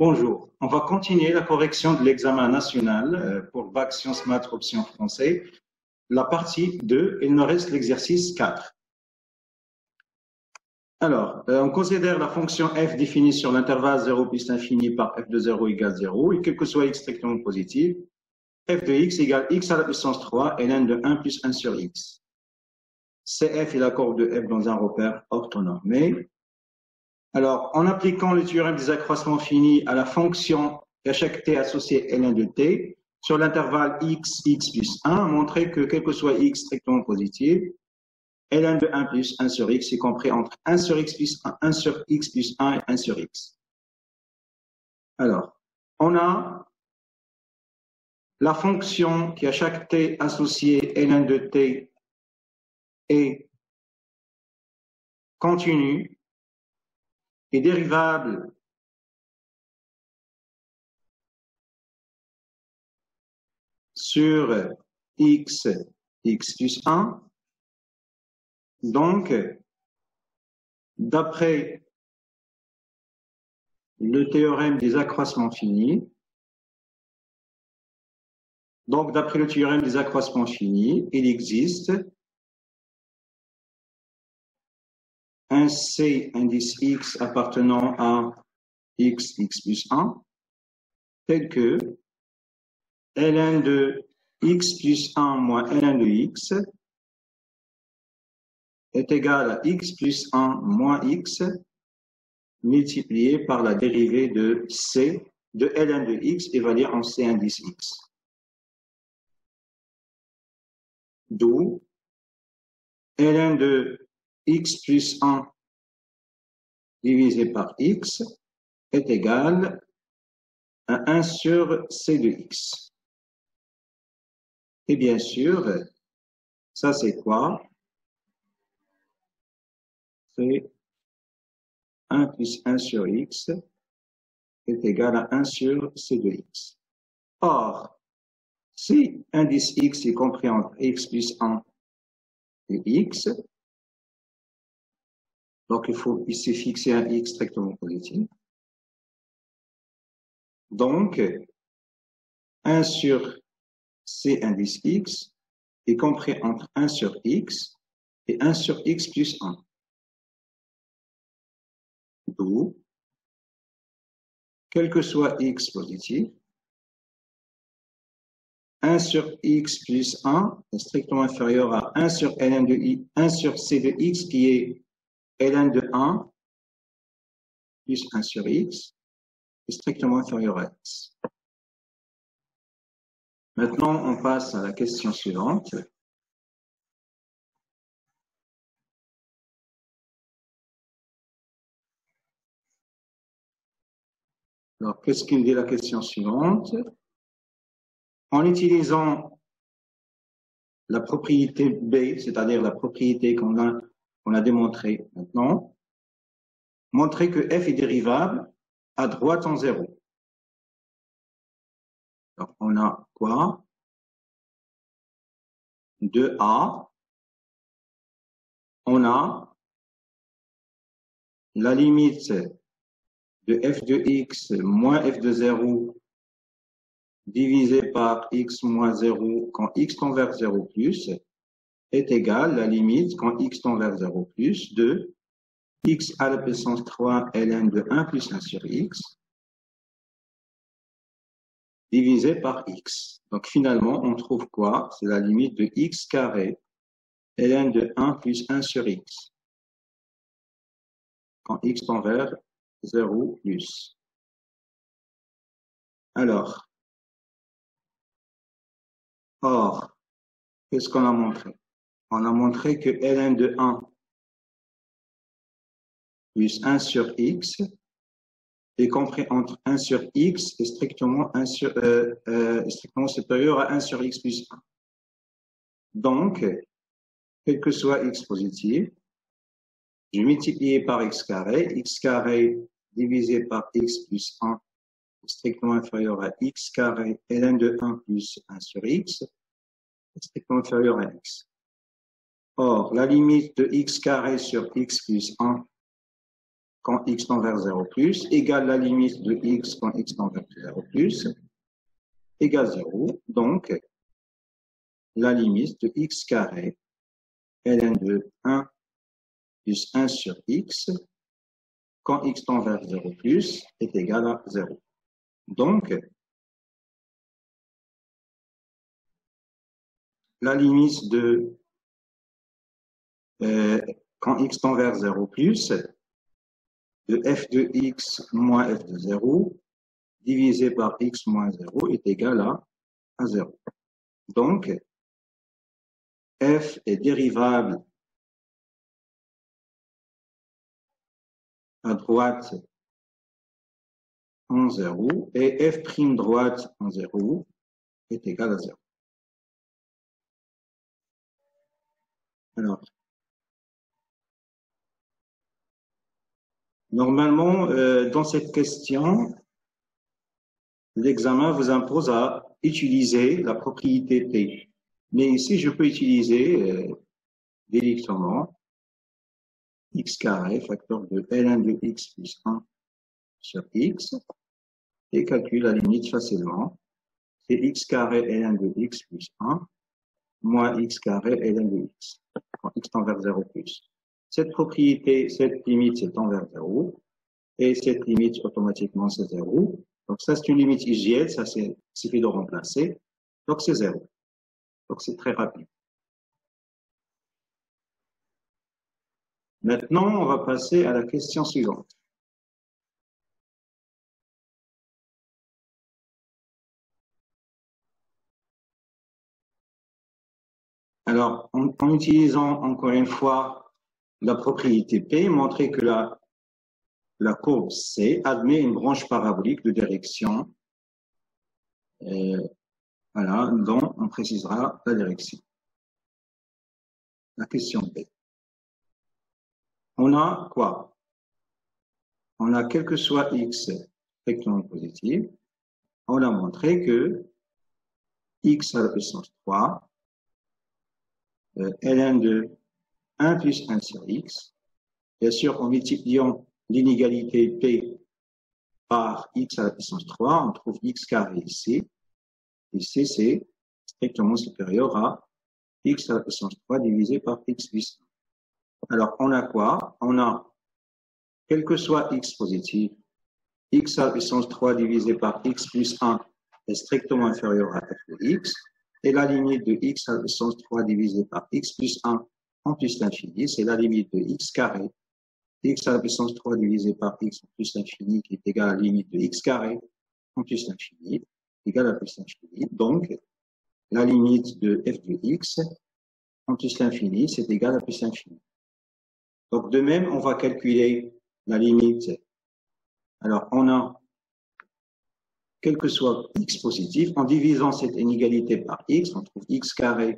Bonjour, on va continuer la correction de l'examen national pour Bac Sciences Maths option français. La partie 2, il nous reste l'exercice 4. Alors, on considère la fonction f définie sur l'intervalle 0 plus l'infini par f de 0 égale 0 et quel que soit x strictement positif, f de x égale x à la puissance 3 et ln de 1 plus 1 sur x. Cf est la courbe de f dans un repère orthonormé. Alors, en appliquant le théorème des accroissements finis à la fonction à chaque t associée ln de t, sur l'intervalle x plus 1, on a montré que quel que soit x strictement positif, ln de 1 plus 1 sur x est compris entre 1 sur x plus 1, 1 sur x plus 1 et 1 sur x. Alors, on a la fonction qui à chaque t associée ln de t est continue et dérivable sur x plus 1. Donc, d'après le théorème des accroissements finis, il existe un C indice X appartenant à x plus 1, tel que ln de x plus 1 moins ln de x est égal à x plus 1 moins x multiplié par la dérivée de C de ln de x évaluée en C indice X. D'où ln de x plus 1 divisé par x est égal à 1 sur c de x. Et bien sûr, ça c'est quoi? C'est 1 plus 1 sur x est égal à 1 sur c de x. Or, si indice x est compris entre x plus 1 et x, donc il faut ici fixer un x strictement positif. Donc, 1 sur c indice x est compris entre 1 sur x et 1 sur x plus 1. D'où, quel que soit x positif, 1 sur x plus 1 est strictement inférieur à 1 sur ln de i, 1 sur c de x qui est ln de 1 plus 1 sur x est strictement inférieur à x. Maintenant, on passe à la question suivante. Alors, qu'est-ce qu'il dit la question suivante? En utilisant la propriété B, c'est-à-dire la propriété qu'on a démontrée maintenant, montrer que f est dérivable à droite en 0. Alors, on a quoi? 2a. On a la limite de f de x moins f de 0 divisé par x moins 0 quand x tend vers 0 plus est égal à la limite quand x tend vers 0 plus de x à la puissance 3 ln de 1 plus 1 sur x divisé par x. Donc finalement, on trouve quoi? C'est la limite de x carré ln de 1 plus 1 sur x quand x tend vers 0 plus. Alors, or, qu'est-ce qu'on a montré? On a montré que ln de 1 plus 1 sur x est compris entre 1 sur x et strictement supérieur à 1 sur x plus 1. Donc, quel que soit x positif, je multiplie par x carré divisé par x plus 1 est strictement inférieur à x carré ln de 1 plus 1 sur x est strictement inférieur à x. Or, la limite de x carré sur x plus 1 quand x tend vers 0 plus, égale la limite de x quand x tend vers 0 plus, égale 0. Donc, la limite de x carré ln de 1 plus 1 sur x, quand x tend vers 0 plus, est égal à 0. Donc, la limite de quand x tend vers 0 plus, de f de x moins f de 0, divisé par x moins 0, est égal à 0. Donc, f est dérivable à droite en 0 et f' droite en 0 est égal à 0. Alors, normalement, dans cette question, l'examen vous impose à utiliser la propriété P. Mais ici, je peux utiliser directement x carré, facteur de ln de x plus 1 sur x, et calcule la limite facilement. C'est x carré ln de x plus 1 moins x carré ln de x, quand x tend vers 0 plus. Cette propriété, cette limite, c'est tend vers 0, et cette limite, automatiquement, c'est 0. Donc ça, c'est une limite hygiène, ça, c'est suffit de remplacer. Donc c'est 0. Donc c'est très rapide. Maintenant, on va passer à la question suivante. Alors, en utilisant encore une fois la propriété P, montrer que la courbe C admet une branche parabolique de direction, voilà, dont on précisera la direction. La question B. On a quoi? On a quel que soit x strictement positif, on a montré que x à la puissance 3, ln de 1 plus 1 sur x, bien sûr, en multipliant l'inégalité P par x à la puissance 3, on trouve x carré ici. Ici, c'est strictement supérieur à x à la puissance 3 divisé par x plus 1. Alors, on a quoi? On a, quel que soit x positif, x à la puissance 3 divisé par x plus 1 est strictement inférieur à f de x, et la limite de x à la puissance 3 divisé par x plus 1 en plus l'infini, c'est la limite de x carré, x à la puissance 3 divisé par x en plus l'infini, qui est égal à la limite de x carré en plus l'infini, égale à plus l'infini. Donc, la limite de f de x en plus l'infini, c'est égal à plus l'infini. Donc, de même, on va calculer la limite. Alors, on a, quel que soit x positif, en divisant cette inégalité par x, on trouve x carré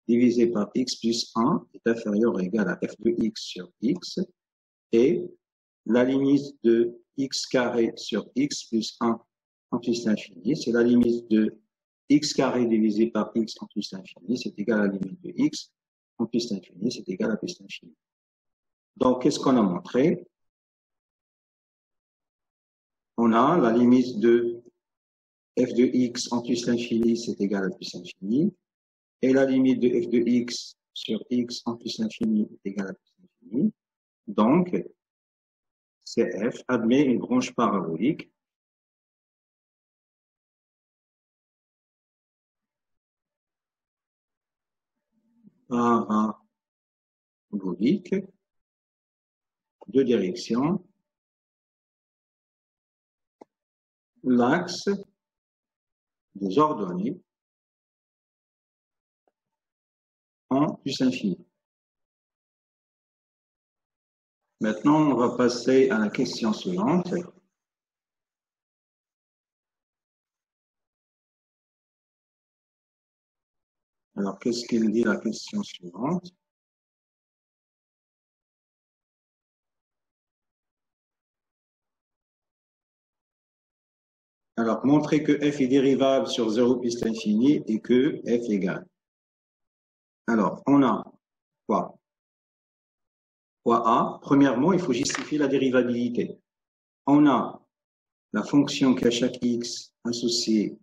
divisé par x plus 1 est inférieur ou égal à f de x sur x, et la limite de x carré sur x plus 1 en plus l'infini, c'est la limite de x carré divisé par x en plus l'infini, c'est égal à la limite de x en plus l'infini, c'est égal à plus l'infini. Donc, qu'est-ce qu'on a montré? On a la limite de f de x en plus l'infini, c'est égal à plus l'infini, et la limite de f de x sur x en plus l'infini est égal à plus l'infini. Donc, CF admet une branche parabolique de direction, l'axe des ordonnées en plus infini. Maintenant, on va passer à la question suivante. Alors, qu'est-ce qu'il dit la question suivante? Alors, montrer que f est dérivable sur 0 plus l'infini et que f égale. Alors, on a quoi? fois A, premièrement, il faut justifier la dérivabilité. On a la fonction qui à chaque x associée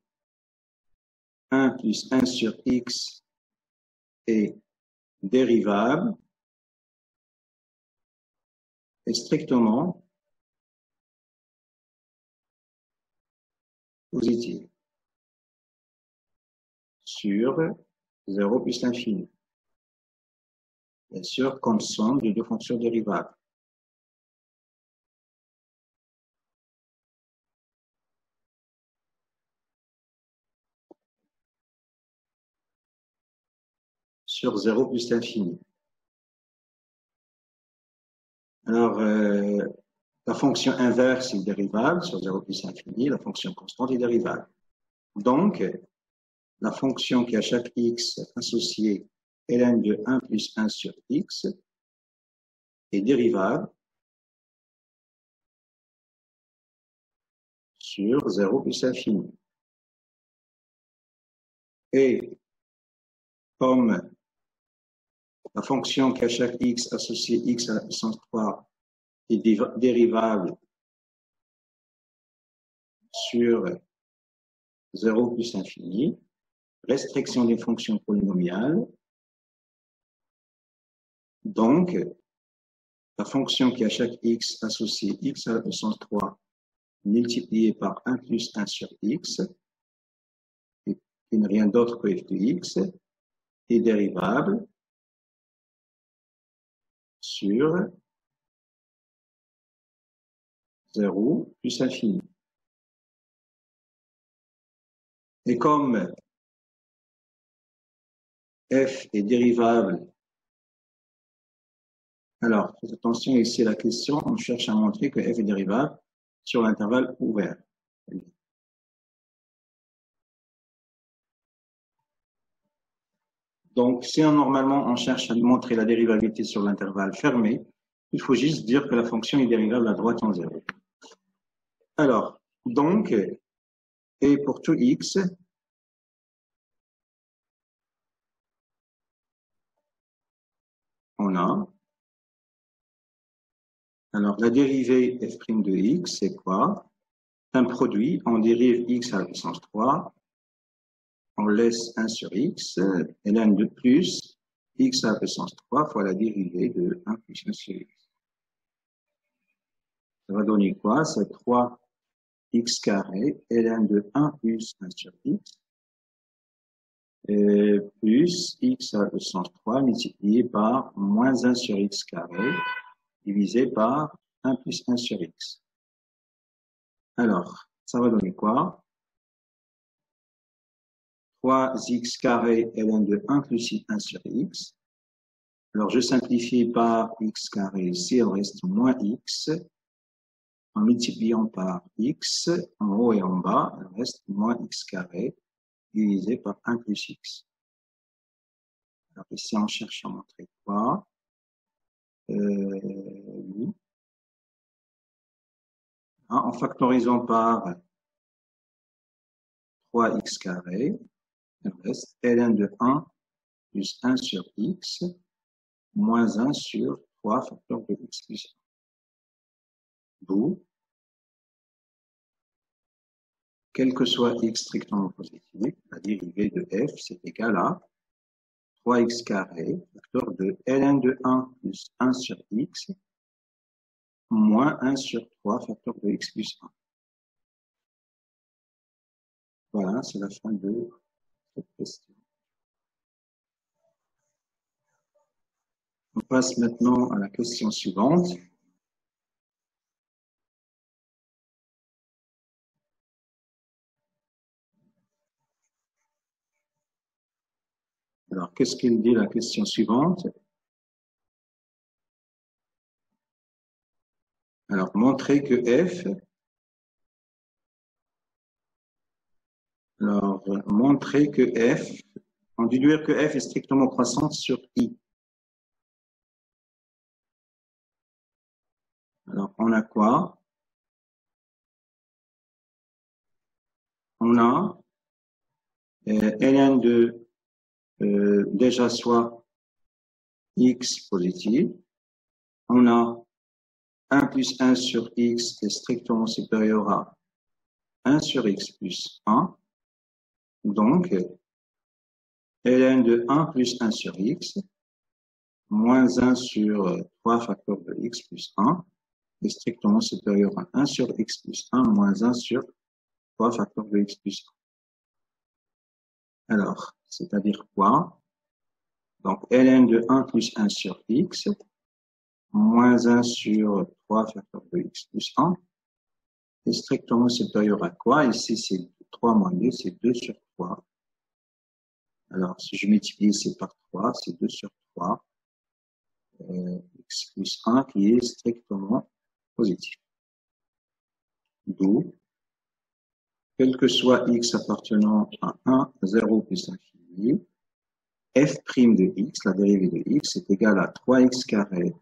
1 plus 1 sur x est dérivable est strictement positive sur 0 plus l'infini. Bien sûr, comme somme de deux fonctions dérivables. Sur 0 plus l'infini. Alors, la fonction inverse est dérivable sur 0 plus l'infini, la fonction constante est dérivable. Donc, la fonction qui à chaque x associée ln de 1 plus 1 sur x est dérivable sur 0 plus l'infini. Et comme la fonction qui à chaque x associée x à la puissance 3 est dérivable sur 0 plus l'infini, restriction des fonctions polynomiales. Donc, la fonction qui à chaque x associée x à la puissance 3 multiplié par 1 plus 1 sur x, qui n'est rien d'autre que f de x, est dérivable sur 0 plus l'infini. Et comme f est dérivable, alors, faites attention, ici la question, on cherche à montrer que f est dérivable sur l'intervalle ouvert. Donc, si normalement on cherche à montrer la dérivabilité sur l'intervalle fermé, il faut juste dire que la fonction est dérivable à droite en 0. Alors, donc, et pour tout x, on a, alors la dérivée f' de x, c'est quoi? Un produit, on dérive x à la puissance 3, on laisse 1 sur x, et ln de plus, x à la puissance 3 fois la dérivée de 1 plus 1 sur x. Ça va donner quoi? C'est 3x carré, ln de 1 plus 1 sur x, et plus x à la puissance 3 multiplié par moins 1 sur x carré, divisé par 1 plus 1 sur x. Alors, ça va donner quoi? 3x carré ln de 1 plus 1 sur x. Alors, je simplifie par x carré ici, il reste moins x. En multipliant par x, en haut et en bas, il reste moins x carré, divisé par 1 plus x. Alors ici, on cherche à montrer quoi? En factorisant par 3x carré, il reste ln de 1 plus 1 sur x, moins 1 sur 3 facteurs de x plus 1. D'où, quel que soit x strictement positif, la dérivée de f, c'est égal à 3x carré, facteur de ln de 1 plus 1 sur x, moins 1 sur 3 facteur de x plus 1. Voilà, c'est la fin de cette question. On passe maintenant à la question suivante. Alors, qu'est-ce qu'il dit la question suivante? Alors, montrer que f, on déduire que f est strictement croissante sur i. Alors, on a quoi? On a ln de déjà soit x positif, on a 1 plus 1 sur x est strictement supérieur à 1 sur x plus 1. Donc, ln de 1 plus 1 sur x moins 1 sur 3 facteurs de x plus 1 est strictement supérieur à 1 sur x plus 1 moins 1 sur 3 facteurs de x plus 1. Alors, c'est-à-dire quoi? Donc, ln de 1 plus 1 sur x moins 1 sur 3 facteurs de x plus 1 est strictement supérieur à quoi? Ici, c'est 3 moins 2, c'est 2 sur 3. Alors, si je multiplie c'est par 3, c'est 2 sur 3, x plus 1 qui est strictement positif. D'où, quel que soit x appartenant à 1, 0 plus infini, f' de x, la dérivée de x, est égale à 3x carré,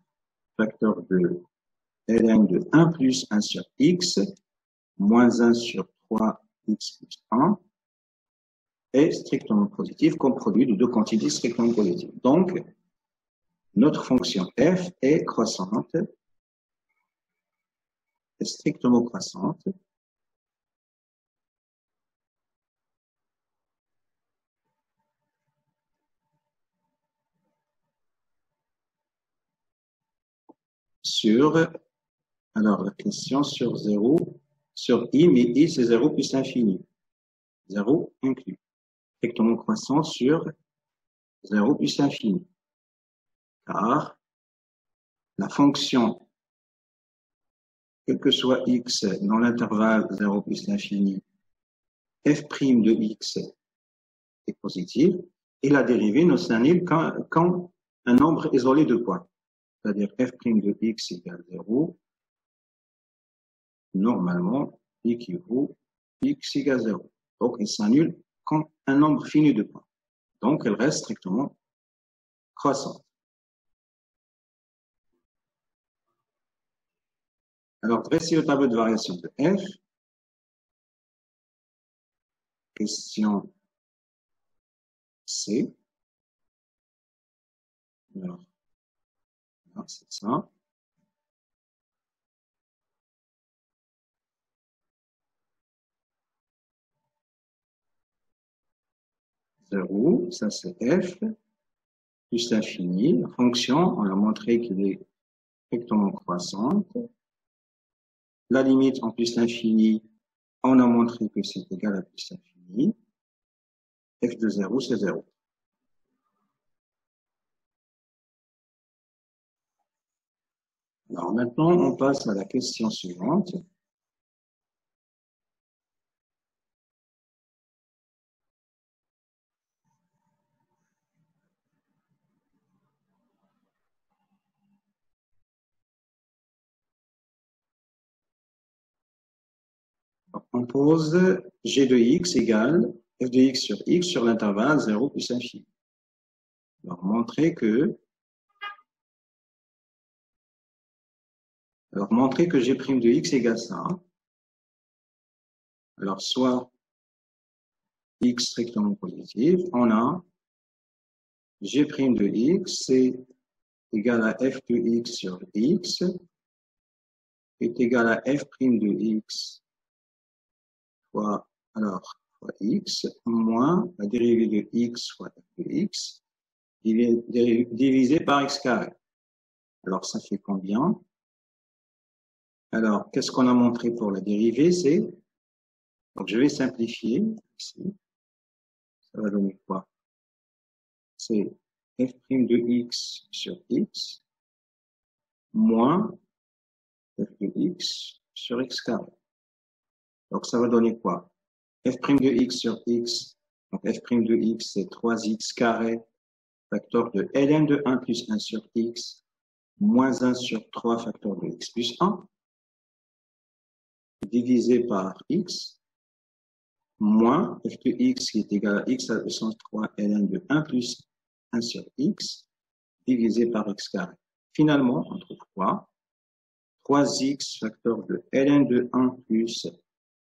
facteur de ln de 1 plus 1 sur x, moins 1 sur 3x plus 1, est strictement positif comme produit de deux quantités strictement positives. Donc, notre fonction f est croissante, est strictement croissante, sur, alors la question sur 0, sur i, mais i c'est 0 plus infini, 0 inclus, strictement croissant sur 0 plus infini, car la fonction, quel que soit x dans l'intervalle 0 plus l'infini, f' de x est positive, et la dérivée ne s'annule quand un nombre isolé de points, c'est-à-dire f' de x égale 0, normalement équivaut x égale 0. Donc, elle s'annule quand un nombre fini de points. Donc, elle reste strictement croissante. Alors, dressez le tableau de variation de f. Question C. Alors, c'est ça. 0, ça c'est f, plus l'infini. La fonction, on a montré qu'il est strictement croissante. La limite en plus l'infini, on a montré que c'est égal à plus l'infini. F de 0, c'est 0. Alors maintenant, on passe à la question suivante. On pose g de x égale f de x sur l'intervalle 0 plus infini. Alors, montrer que g' de x égale ça. Alors, soit x strictement positif, on a g' de x, c'est égal à f de x sur x, est égal à f' de x fois x, moins la dérivée de x fois f de x, divisé par x carré. Alors, ça fait combien? Alors, qu'est-ce qu'on a montré pour la dérivée? C'est, donc je vais simplifier ici. Ça va donner quoi? C'est f' de x sur x moins f de x sur x carré. Donc, ça va donner quoi? f' de x sur x, donc f' de x, c'est 3x carré, facteur de ln de 1 plus 1 sur x, moins 1 sur 3 facteur de x plus 1, divisé par x, moins f de x qui est égal à x à la puissance 3 ln de 1 plus 1 sur x, divisé par x carré. Finalement, on trouve quoi? 3x facteur de ln de 1 plus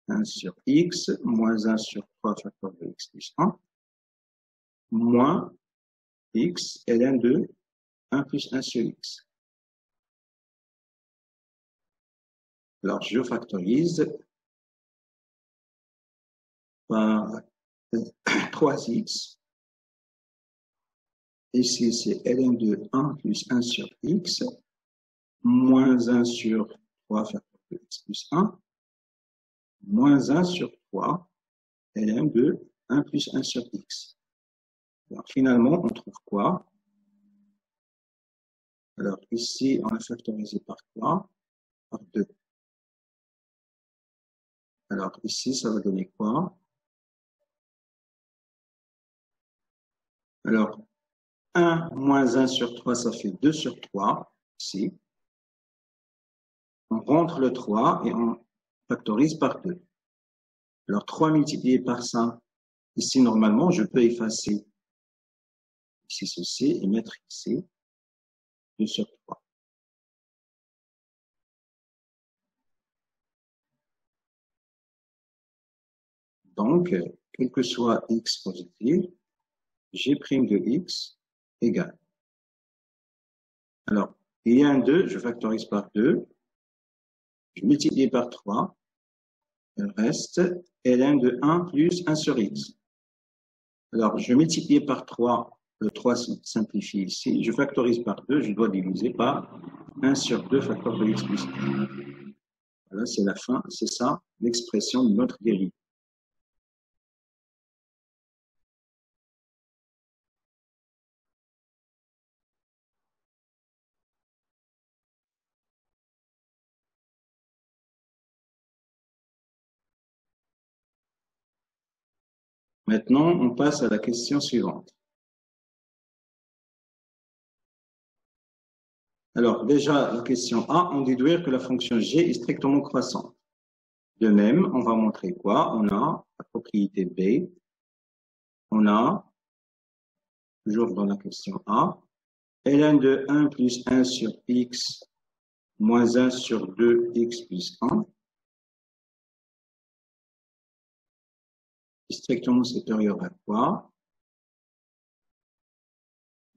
1 sur x, moins 1 sur 3 facteur de x plus 1, moins x ln de 1 plus 1 sur x. Alors, je factorise par 3x. Ici, c'est ln de 1 plus 1 sur x, moins 1 sur 3 facteur de x plus 1, moins 1 sur 3, ln de 1 plus 1 sur x. Alors, finalement, on trouve quoi? Alors, ici, on a factorisé par quoi? Par 2. Alors, ici, ça va donner quoi? Alors, 1 moins 1 sur 3, ça fait 2 sur 3, ici. On rentre le 3 et on factorise par 2. Alors, 3 multiplié par 5, ici, normalement, je peux effacer ici ceci et mettre ici 2 sur 3. Donc, quel que soit x positif, g' de x égale. Alors, il y a un 2, je factorise par 2, je multiplie par 3, il reste ln de 1 plus 1 sur x. Alors, je multiplie par 3, le 3 simplifie ici, je factorise par 2, je dois diviser par 1 sur 2 facteur de x plus 1. Voilà, c'est la fin, c'est ça l'expression de notre dérive. Maintenant, on passe à la question suivante. Alors, déjà, la question A, on déduire que la fonction g est strictement croissante. De même, on va montrer quoi? On a la propriété B, on a, toujours dans la question A, ln de 1 plus 1 sur x moins 1 sur 2x plus 1 est strictement supérieur à quoi?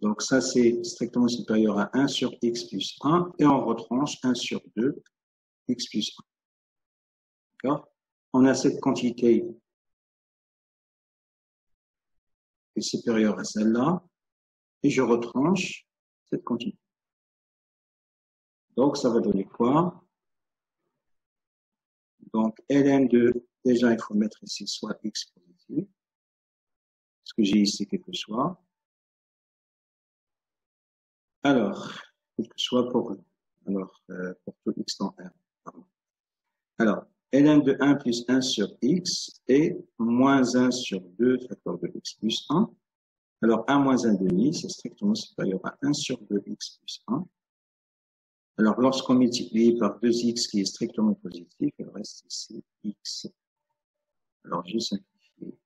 Donc ça, c'est strictement supérieur à 1 sur x plus 1 et on retranche 1 sur 2 x plus 1. D'accord? On a cette quantité qui est supérieure à celle-là et je retranche cette quantité. Donc ça va donner quoi? Donc ln de, déjà il faut mettre ici soit x positif, parce que j'ai ici quelque chose. Alors, quel que soit pour tout x dans R. Pardon. Alors, ln de 1 plus 1 sur x et moins 1 sur 2 facteur de x plus 1. Alors, 1 moins 1 demi, c'est strictement supérieur à 1 sur 2x plus 1. Alors, lorsqu'on multiplie par 2x qui est strictement positif, il reste ici x. Alors, je simplifie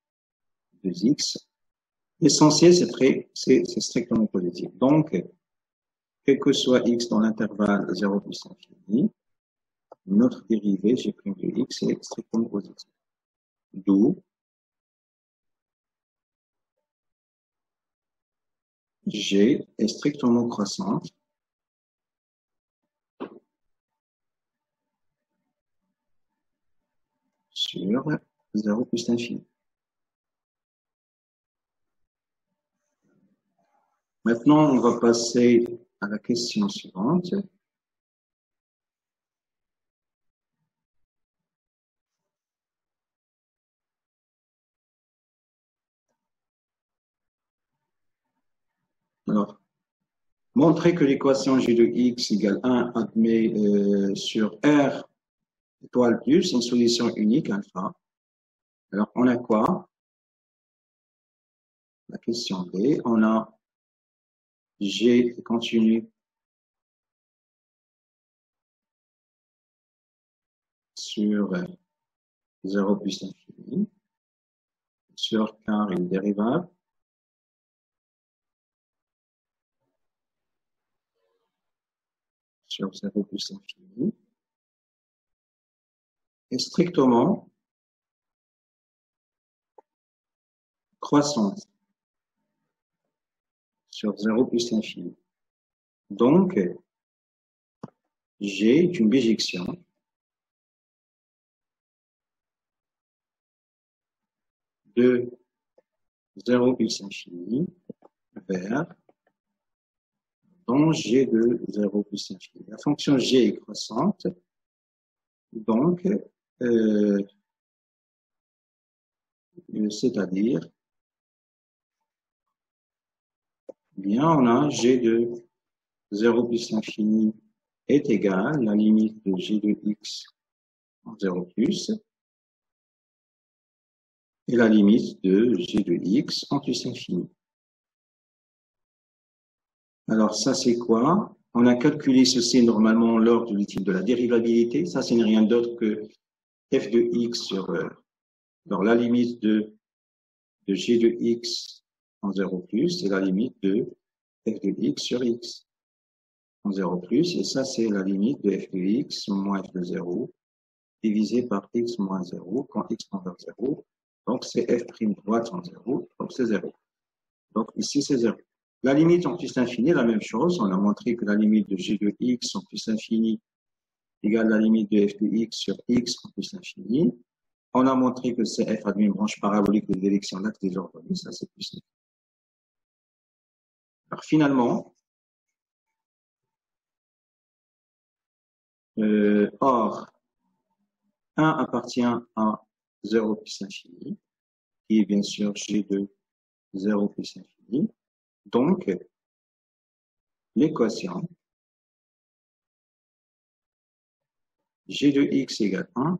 2x. L'essentiel, c'est strictement positif. Donc, quel que soit x dans l'intervalle 0 plus infini, notre dérivée, g' de x, est strictement positif. D'où g est strictement croissante sur 0 plus l'infini. Maintenant, on va passer à la question suivante. Alors, montrer que l'équation g de x égale 1 admet sur R étoile plus une solution unique alpha. Alors, on a quoi? La question B, on a g continu sur 0 plus l'infini, sur car et dérivable, sur 0 plus l'infini, est strictement croissante sur 0 plus l'infini. Donc, G est une bijection de 0 plus infini vers dans G de 0 plus infini. La fonction G est croissante, donc, c'est-à-dire, bien, on a G de 0 plus infini est égal, la limite de G de x en 0 plus, et la limite de G de x en plus infini. Alors, ça, c'est quoi? On a calculé ceci normalement lors de l'étude de la dérivabilité. Ça, ce n'est rien d'autre que f de x sur alors, la limite de g de x en 0 plus, et la limite de f de x sur x en 0 plus, et ça, c'est la limite de f de x moins f de 0 divisé par x moins 0 quand x tend vers 0. Donc, c'est f' droite en 0, donc c'est 0. Donc, ici, c'est 0. La limite en plus infini, la même chose. On a montré que la limite de g de x en plus infini égale la limite de f de x sur x en plus infini. On a montré que c'est f admet une branche parabolique de l'élection l'axe des ordonnées. Ça, c'est plus simple. Alors, finalement, or, 1 appartient à 0 plus infini, qui est bien sûr g de 0 plus infini. Donc, l'équation g de x égale 1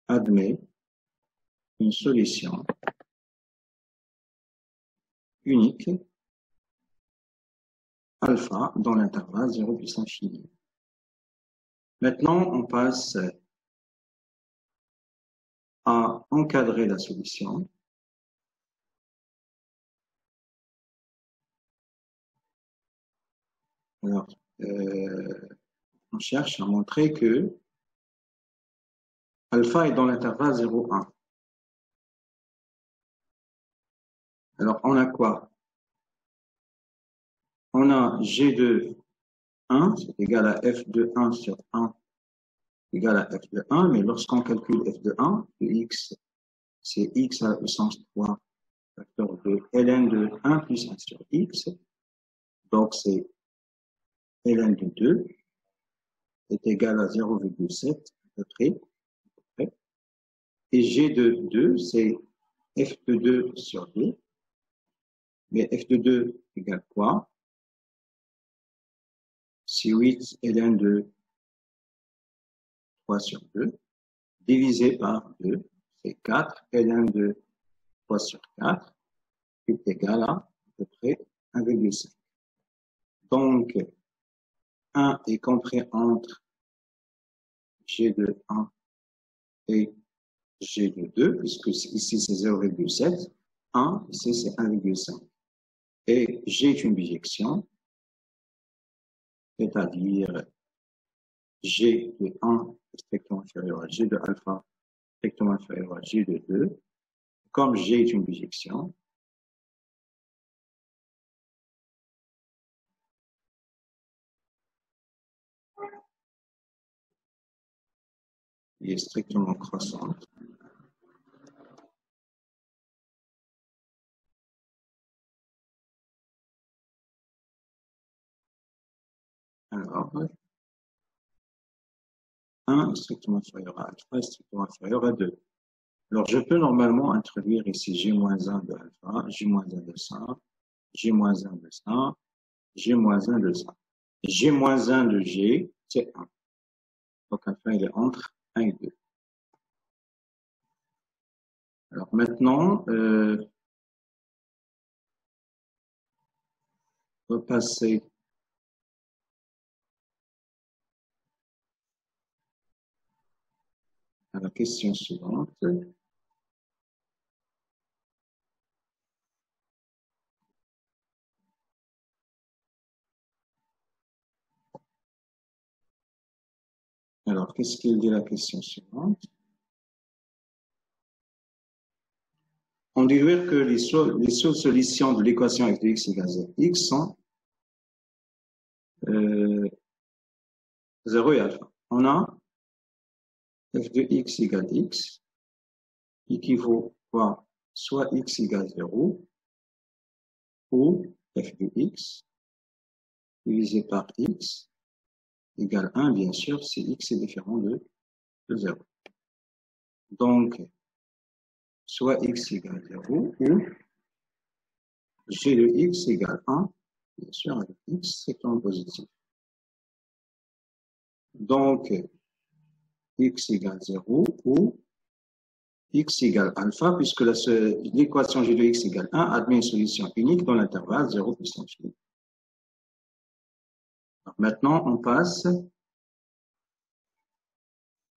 admet une solution unique alpha dans l'intervalle 0 plus infini. Maintenant, on passe à encadrer la solution. Alors, on cherche à montrer que alpha est dans l'intervalle 0,1. Alors, on a quoi? On a G de 1, c'est égal à f de 1 sur 1 égal à f de 1, mais lorsqu'on calcule f de 1, de x, c'est x à la puissance 3 facteur de ln de 1 plus 1 sur x. Donc, c'est ln de 2 est égal à 0,7 à peu près. Et G de 2, c'est f de 2 sur 2. Mais f de 2 égale quoi? C'est 8 ln de 3 sur 2, divisé par 2, c'est 4 ln de 3 sur 4, qui est égal à peu près 1,5. Donc, 1 est compris entre G de 1 et G de 2, puisque ici c'est 0,7, 1, ici c'est 1,5. Et G est une bijection, c'est-à-dire G de 1 est strictement inférieur à G de alpha, strictement inférieur à G de 2. Comme G est une bijection, il est strictement croissante. Alors, 1 est strictement inférieur à alpha est strictement inférieur à 2. Alors, je peux normalement introduire ici G-1 de alpha, G-1 de ça, G-1 de ça, G-1 de ça. G-1 de G, c'est 1. Donc, alpha, il est entre 1 et 2. Alors, maintenant, on va passer à la question suivante. Alors, qu'est-ce qu'il dit la question suivante? On déduit que les seules solutions de l'équation f de x égale x sont 0 et alpha. On a f de x égale x, équivaut quoi soit x égale 0, ou f de x divisé par x égale 1, bien sûr, si x est différent de 0. Donc, soit x égale 0, ou g de x égale 1, bien sûr, avec x, c'est en positif. Donc, x égale 0, ou x égale alpha, puisque l'équation g de x égale 1 admet une solution unique dans l'intervalle 0 plus l'infini. Maintenant, on passe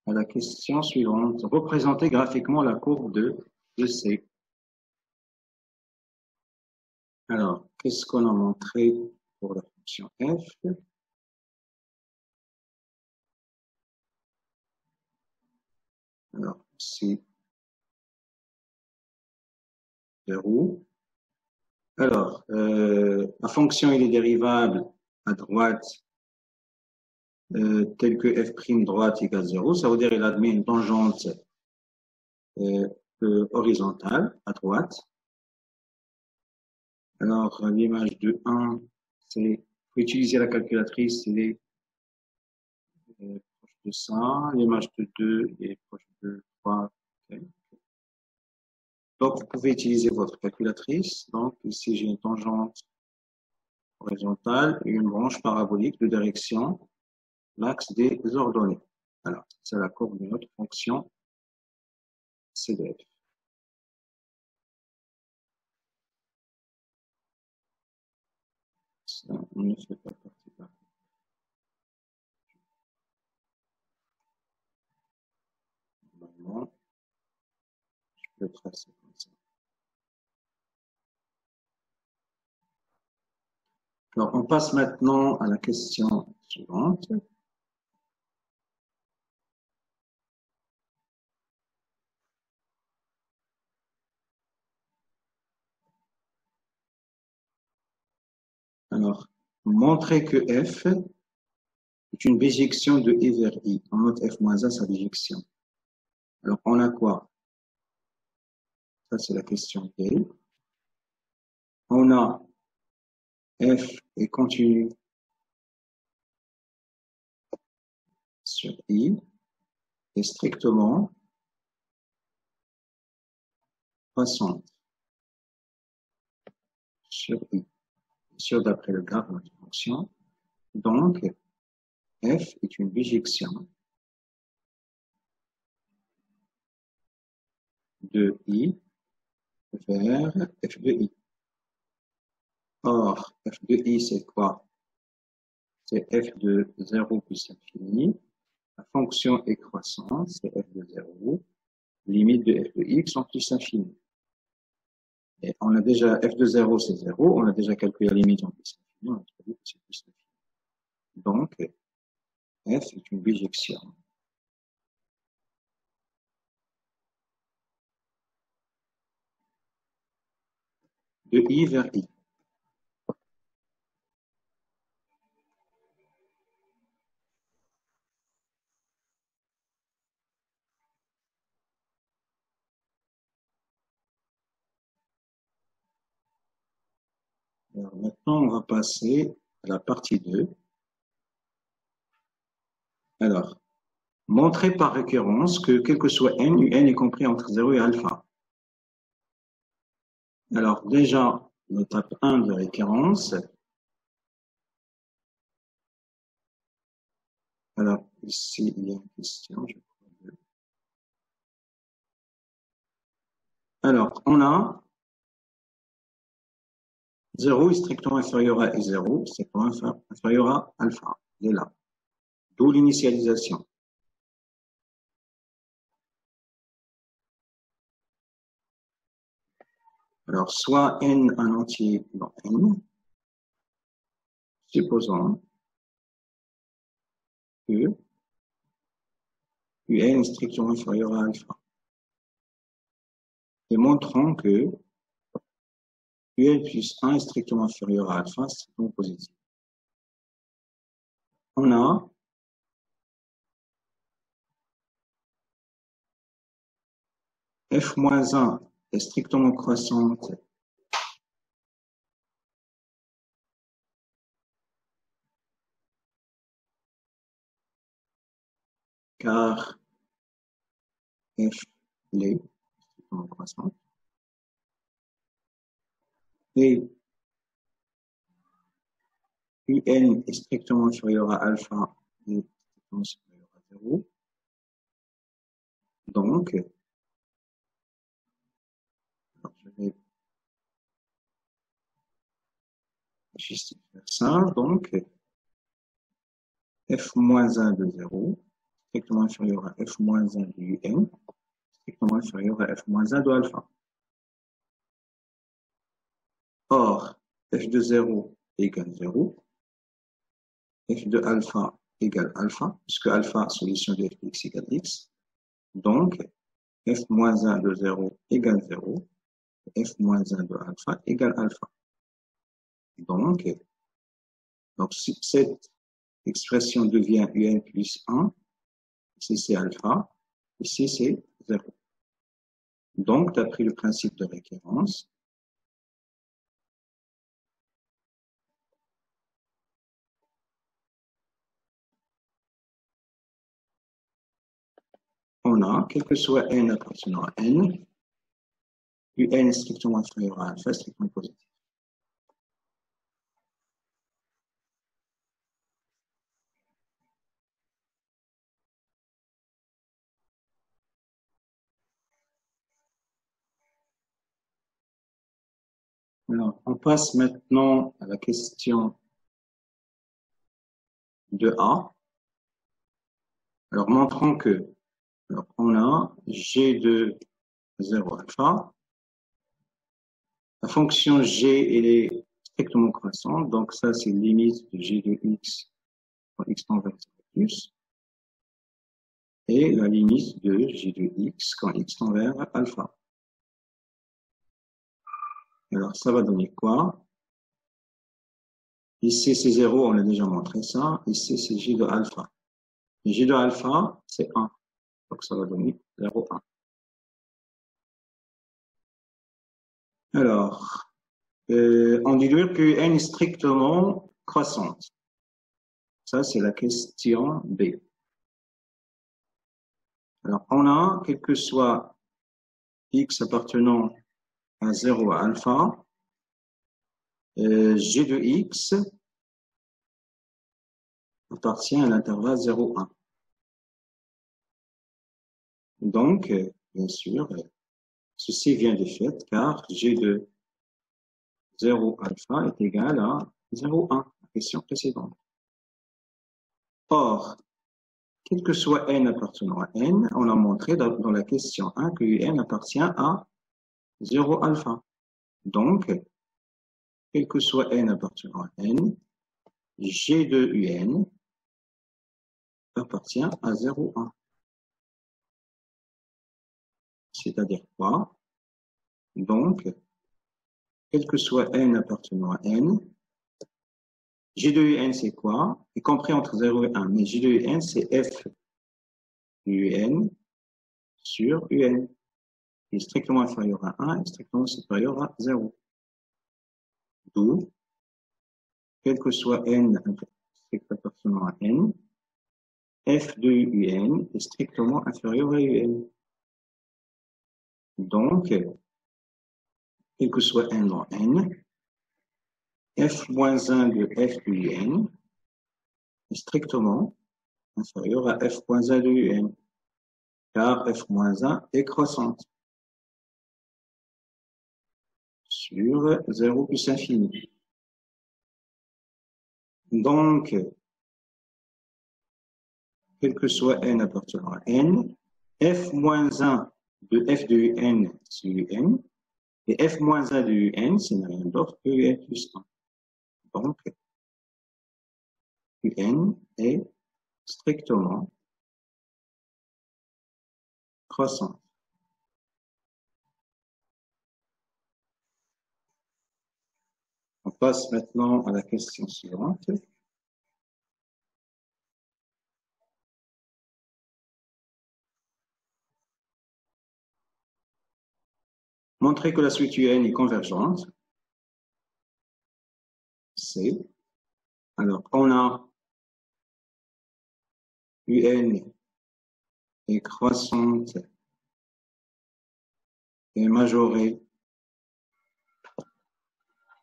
à la question suivante. Représentez graphiquement la courbe de C. Alors, qu'est-ce qu'on a montré pour la fonction f? Alors, c'est 0. Alors, la fonction il est dérivable à droite telle que f' droite égale 0. Ça veut dire qu'il admet une tangente horizontale à droite. Alors, l'image de 1, c'est, faut utiliser la calculatrice, il est proche de ça. L'image de 2 est proche de 3. Okay. Donc, vous pouvez utiliser votre calculatrice. Donc, ici, j'ai une tangente horizontale et une branche parabolique de direction, l'axe des ordonnées. Alors, c'est la courbe de notre fonction CDF. Ça, on ne fait pas partie de la courbe. Normalement, je peux tracer comme ça. Alors, on passe maintenant à la question suivante. Alors, montrer que f est une bijection de I vers I. On note f moins 1, sa bijection. Alors, on a quoi? Ça, c'est la question P. On a f est continu sur I et strictement croissante sur I. Sur d'après le graphe de notre fonction. Donc, f est une bijection de I vers f de I. Or, f de I, c'est quoi? C'est f de 0 plus l'infini. La fonction est croissante, c'est f de 0. Limite de f de x en plus l'infini. Et on a déjà f de 0, c'est 0. On a déjà calculé la limite en plus l'infini. On a trouvé que c'est plus l'infini. Donc, f est une bijection de I vers I. Alors maintenant, on va passer à la partie 2. Alors, montrer par récurrence que quel que soit n, un est compris entre 0 et alpha. Alors déjà, l'étape 1 de récurrence. Alors ici, il y a une question. Alors, on a 0 est strictement inférieur à 0, c'est inférieur à alpha. Il est là. D'où l'initialisation. Alors, soit n un entier dans n, supposons que un est strictement inférieur à alpha. Et montrons que un plus 1 est strictement inférieur à alpha, c'est donc positif. On a f moins 1 est strictement croissante car f l'est strictement croissante et un est strictement inférieur à alpha et strictement supérieur à 0. Donc, alors je vais juste faire ça. Donc, f moins 1 de 0, strictement inférieur à f moins 1 de un, strictement inférieur à f moins 1 de alpha. Or, f de 0 égale 0, f de alpha égale alpha, puisque alpha, solution de f de x égale x. Donc, f moins 1 de 0 égale 0, f moins 1 de alpha égale alpha. Donc si cette expression devient un plus 1, ici c'est alpha, ici c'est 0. Donc, d'après le principe de récurrence, on a, quel que soit n appartenant à n, un est strictement inférieur à alpha, strictement positif. Alors, on passe maintenant à la question de A. Alors, montrons que, alors, on a G de 0 alpha. La fonction G, elle est strictement croissante, donc ça, c'est limite de G de x quand x tend vers 0 plus. Et la limite de G de x quand x tend vers alpha. Alors, ça va donner quoi? Ici, c'est 0, on a déjà montré ça. Ici, c'est G de alpha. Et G de alpha, c'est 1. Donc, ça va donner 0, 1. Alors, on déduit que n est strictement croissante. Ça, c'est la question B. Alors, on a, quel que soit x appartenant à 0 à alpha, G de x appartient à l'intervalle 0, 1. Donc, bien sûr, ceci vient de fait car G de 0 alpha est égal à 0, 1, la question précédente. Or, quel que soit n appartenant à n, on a montré dans la question 1 que n appartient à 0 alpha. Donc, quel que soit n appartenant à n, G de un appartient à 0, 1. C'est-à-dire quoi? Donc, quel que soit n appartenant à n, G de un c'est quoi? Y compris entre 0 et 1. Mais G de un c'est f de un sur un. Il est strictement inférieur à 1 et strictement supérieur à 0. D'où, quel que soit n strict appartenant à n, f de un est strictement inférieur à un. Donc, quel que soit n dans n, f moins 1 de f de un est strictement inférieur à f moins 1 de un, car f moins 1 est croissante sur 0 plus infini. Donc, quel que soit n appartenant à n, f moins 1 de f de un, c'est un, et f moins 1 de un, c'est rien d'autre que un plus 1. Donc, un est strictement croissant. On passe maintenant à la question suivante. Montrer que la suite UN est convergente. C. Alors, on a UN est croissante et majorée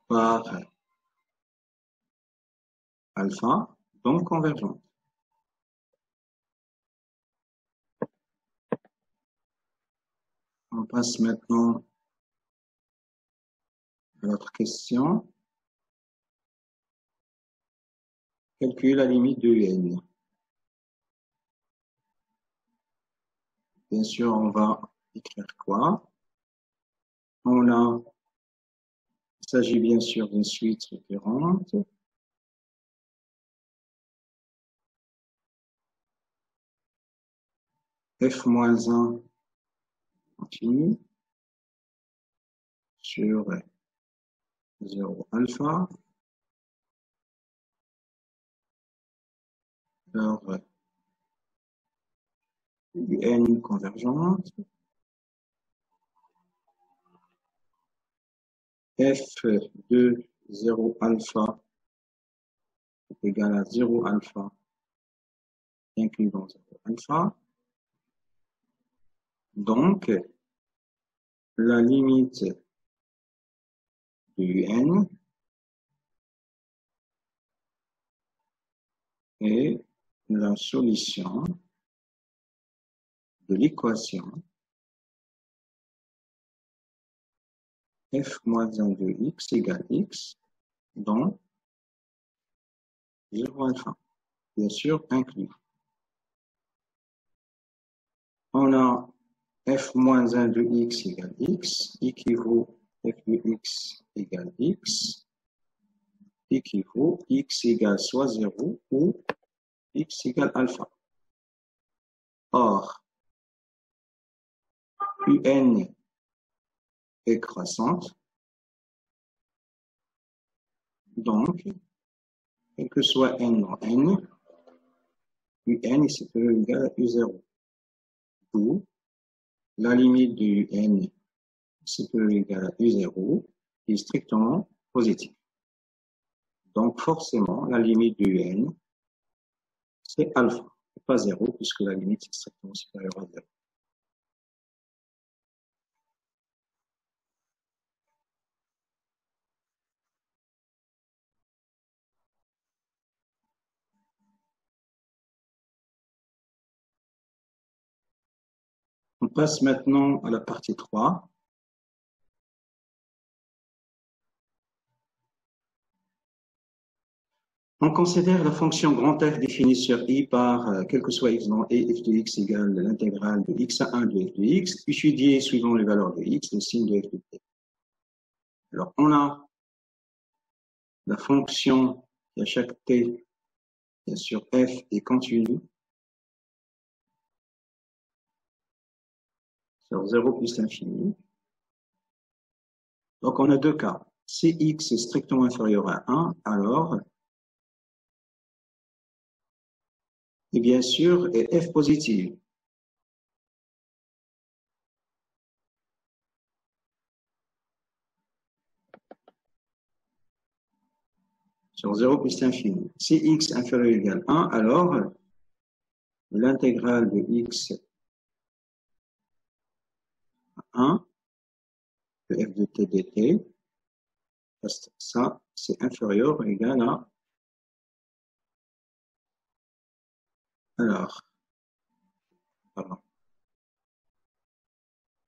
par alpha, donc convergente. On passe maintenant à l'autre question. Calcule la limite de UN. Bien sûr, on va écrire quoi? Il s'agit bien sûr d'une suite récurrente. F-1 continue sur 0 alpha. Alors, UN convergente. F de 0 alpha est égal à 0 alpha inclus dans 0 alpha. Donc, la limite de UN est la solution de l'équation f moins 1 de x égale x dont 0 alpha, bien sûr inclus. On a f moins 1 de x égale x équivaut f de x égale x équivaut x égale soit 0 ou x égale alpha. Or, UN est croissante, donc, quel que soit n dans n, UN est supérieur ou égal à U0. D'où la limite de UN supérieur ou égal à U0 est strictement positive. Donc, forcément, la limite de UN, c'est alpha, et pas 0, puisque la limite est strictement supérieure à 0. On passe maintenant à la partie 3. On considère la fonction grand F définie sur I par quel que soit x dans E, f de x égale l'intégrale de x à 1 de f de x, étudiée suivant les valeurs de x, le signe de f de t. Alors, on a la fonction qui à chaque t, bien sûr, f est continue sur 0 plus l'infini. Donc, on a deux cas. Si x est strictement inférieur à 1, alors, et bien sûr, est f positive. Sur 0 plus l'infini. Si x inférieur ou égal à 1, alors l'intégrale de x à 1 de f de t dt, ça, c'est inférieur ou égal à... Alors, pardon.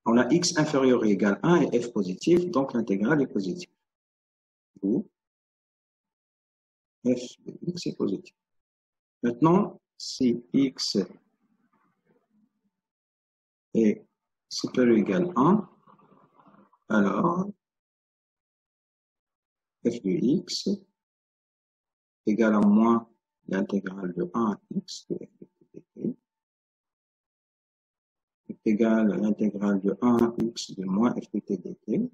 On a x inférieur ou égal à 1 et f positif, donc l'intégrale est positive. Ou f de x est positif. Maintenant, si x est supérieur ou égal à 1, alors f de x égale à moins l'intégrale de 1 à x de f de t dt est égal à l'intégrale de 1 à x de moins f de t dt.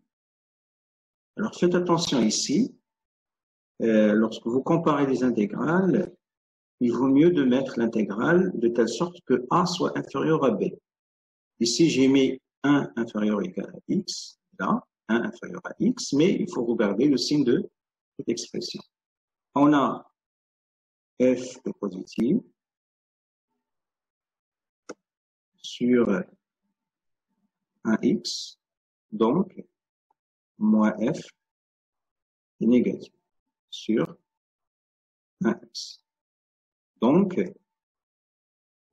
Alors faites attention ici, lorsque vous comparez les intégrales, il vaut mieux de mettre l'intégrale de telle sorte que a soit inférieur à b. Ici, j'ai mis 1 inférieur ou égal à x, là, 1 inférieur à x, mais il faut regarder le signe de cette expression. On a f est positif sur un x, donc moins f est négatif sur un x. Donc,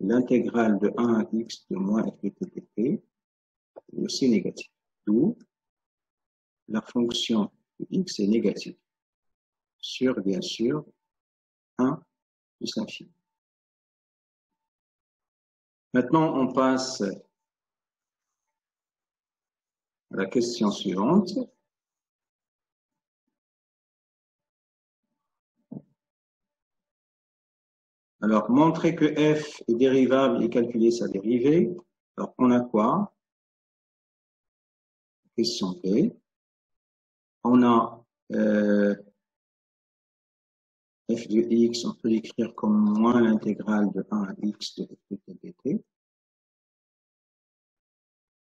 l'intégrale de 1 à x de moins f de dt est aussi négative. D'où la fonction de x est négative sur, bien sûr, 1 plus l'infini. Maintenant, on passe à la question suivante. Alors, montrer que f est dérivable et calculer sa dérivée. Alors, on a quoi? Question B. On a f de x, on peut l'écrire comme moins l'intégrale de 1 à x de f de dt.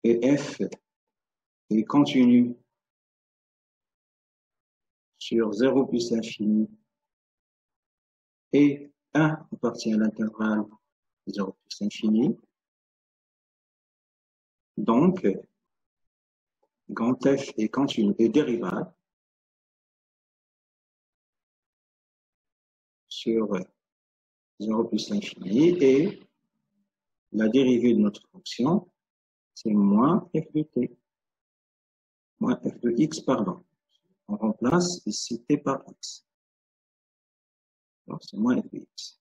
Et f est continu sur 0 plus l'infini et 1 appartient à l'intervalle 0 plus l'infini. Donc, grand f est continu et dérivable sur 0 plus l'infini et la dérivée de notre fonction, c'est moins f de t, moins f de x, pardon. On remplace ici t par x. Donc, c'est moins f de x.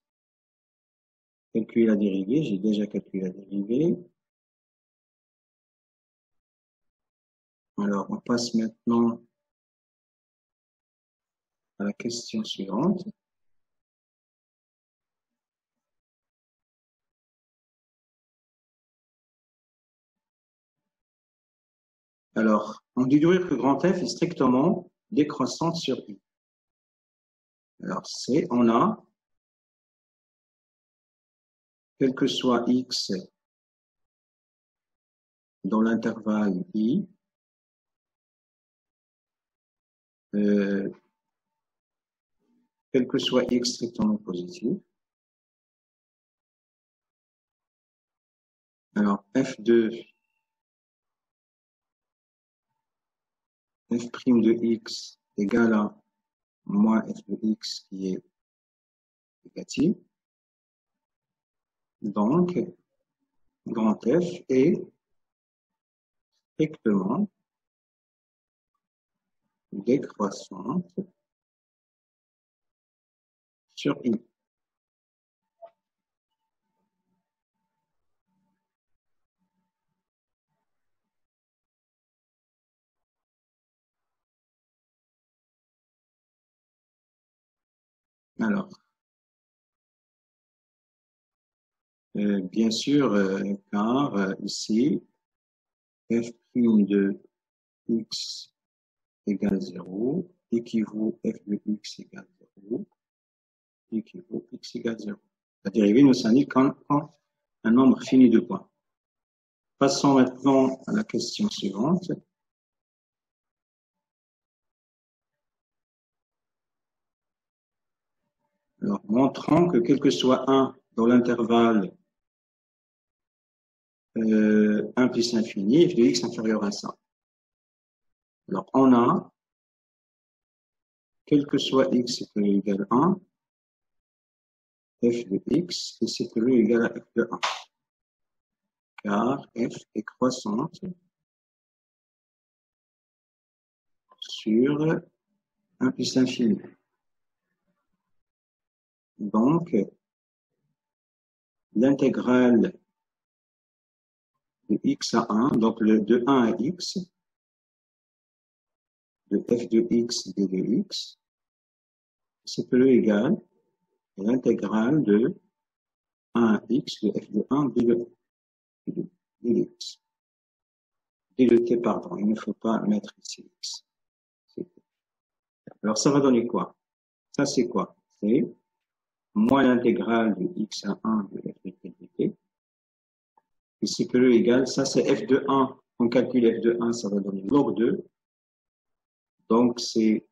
Calculer la dérivée, j'ai déjà calculé la dérivée. Alors, on passe maintenant à la question suivante. Alors, on déduire que grand F est strictement décroissante sur I. Alors, on a, quel que soit X dans l'intervalle I, quel que soit X strictement positif, alors f de x égale à moins f de x qui est négatif. Donc, grand F est strictement décroissante sur I. Alors, bien sûr, car ici, f' de x égale 0 équivaut f de x égale 0 équivaut x égale 0. La dérivée nous indique quand un nombre fini de points. Passons maintenant à la question suivante. Alors, montrons que quel que soit 1 dans l'intervalle 1 plus l'infini, f de x inférieur à ça. Alors, on a, quel que soit x supérieur ou égal à 1, f de x est supérieur ou égal à f de 1. Car f est croissante sur 1 plus l'infini. Donc, l'intégrale de x à 1, donc de 1 à x, de f de x d de x, c'est peu égal à l'intégrale de 1 à x de f de 1 d de x. D de t, pardon, il ne faut pas mettre ici x. Alors, ça va donner quoi? Ça, c'est quoi? C'est moins l'intégrale de x à 1 de f de t dt. Et c'est peu égal, ça c'est f de 1 On calcule f de 1, ça va donner log 2. Donc, c'est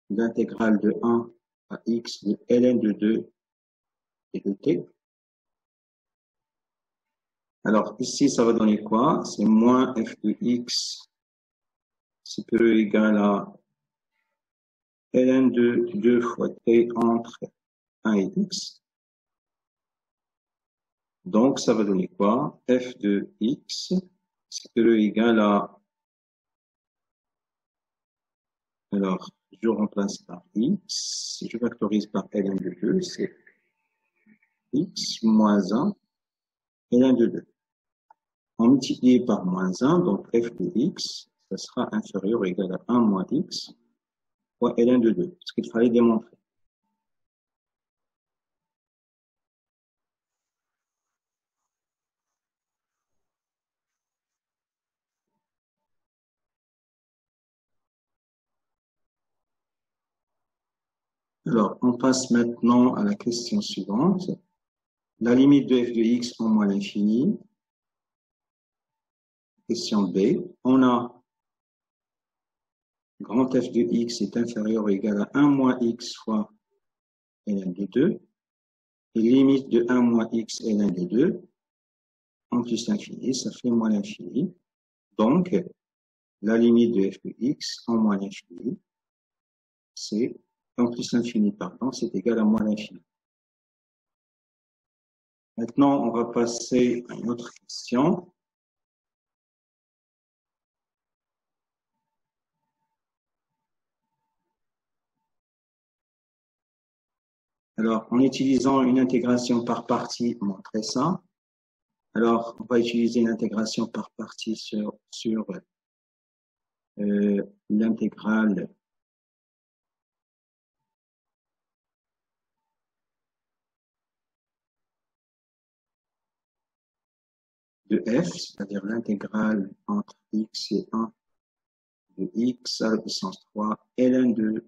l'intégrale de 1 à x de ln de 2 et de t. Alors, ici, ça va donner quoi? C'est moins f de x, c'est peu égal à ln de 2 fois t entre 1 et x. Donc, ça va donner quoi? F de x, c'est peu égal à, alors, je remplace par x, je factorise par ln de 2, c'est x moins 1, ln de 2. On multiplie par moins 1, donc f de x, ça sera inférieur ou égal à 1 moins x fois ln de 2, ce qu'il fallait démontrer. Alors, on passe maintenant à la question suivante. La limite de f de x en moins l'infini. Question B. On a grand f de x est inférieur ou égal à 1 moins x fois ln de 2. Et limite de 1 moins x ln de 2 en plus l'infini, ça fait moins l'infini. Donc, la limite de f de x en moins l'infini, c'est en plus l'infini, pardon, c'est égal à moins l'infini. Maintenant, on va passer à une autre question. Alors, en utilisant une intégration par partie, on montrait ça. Alors, on va utiliser une intégration par partie sur l'intégrale de f, c'est-à-dire l'intégrale entre x et 1 de x à la puissance 3 ln de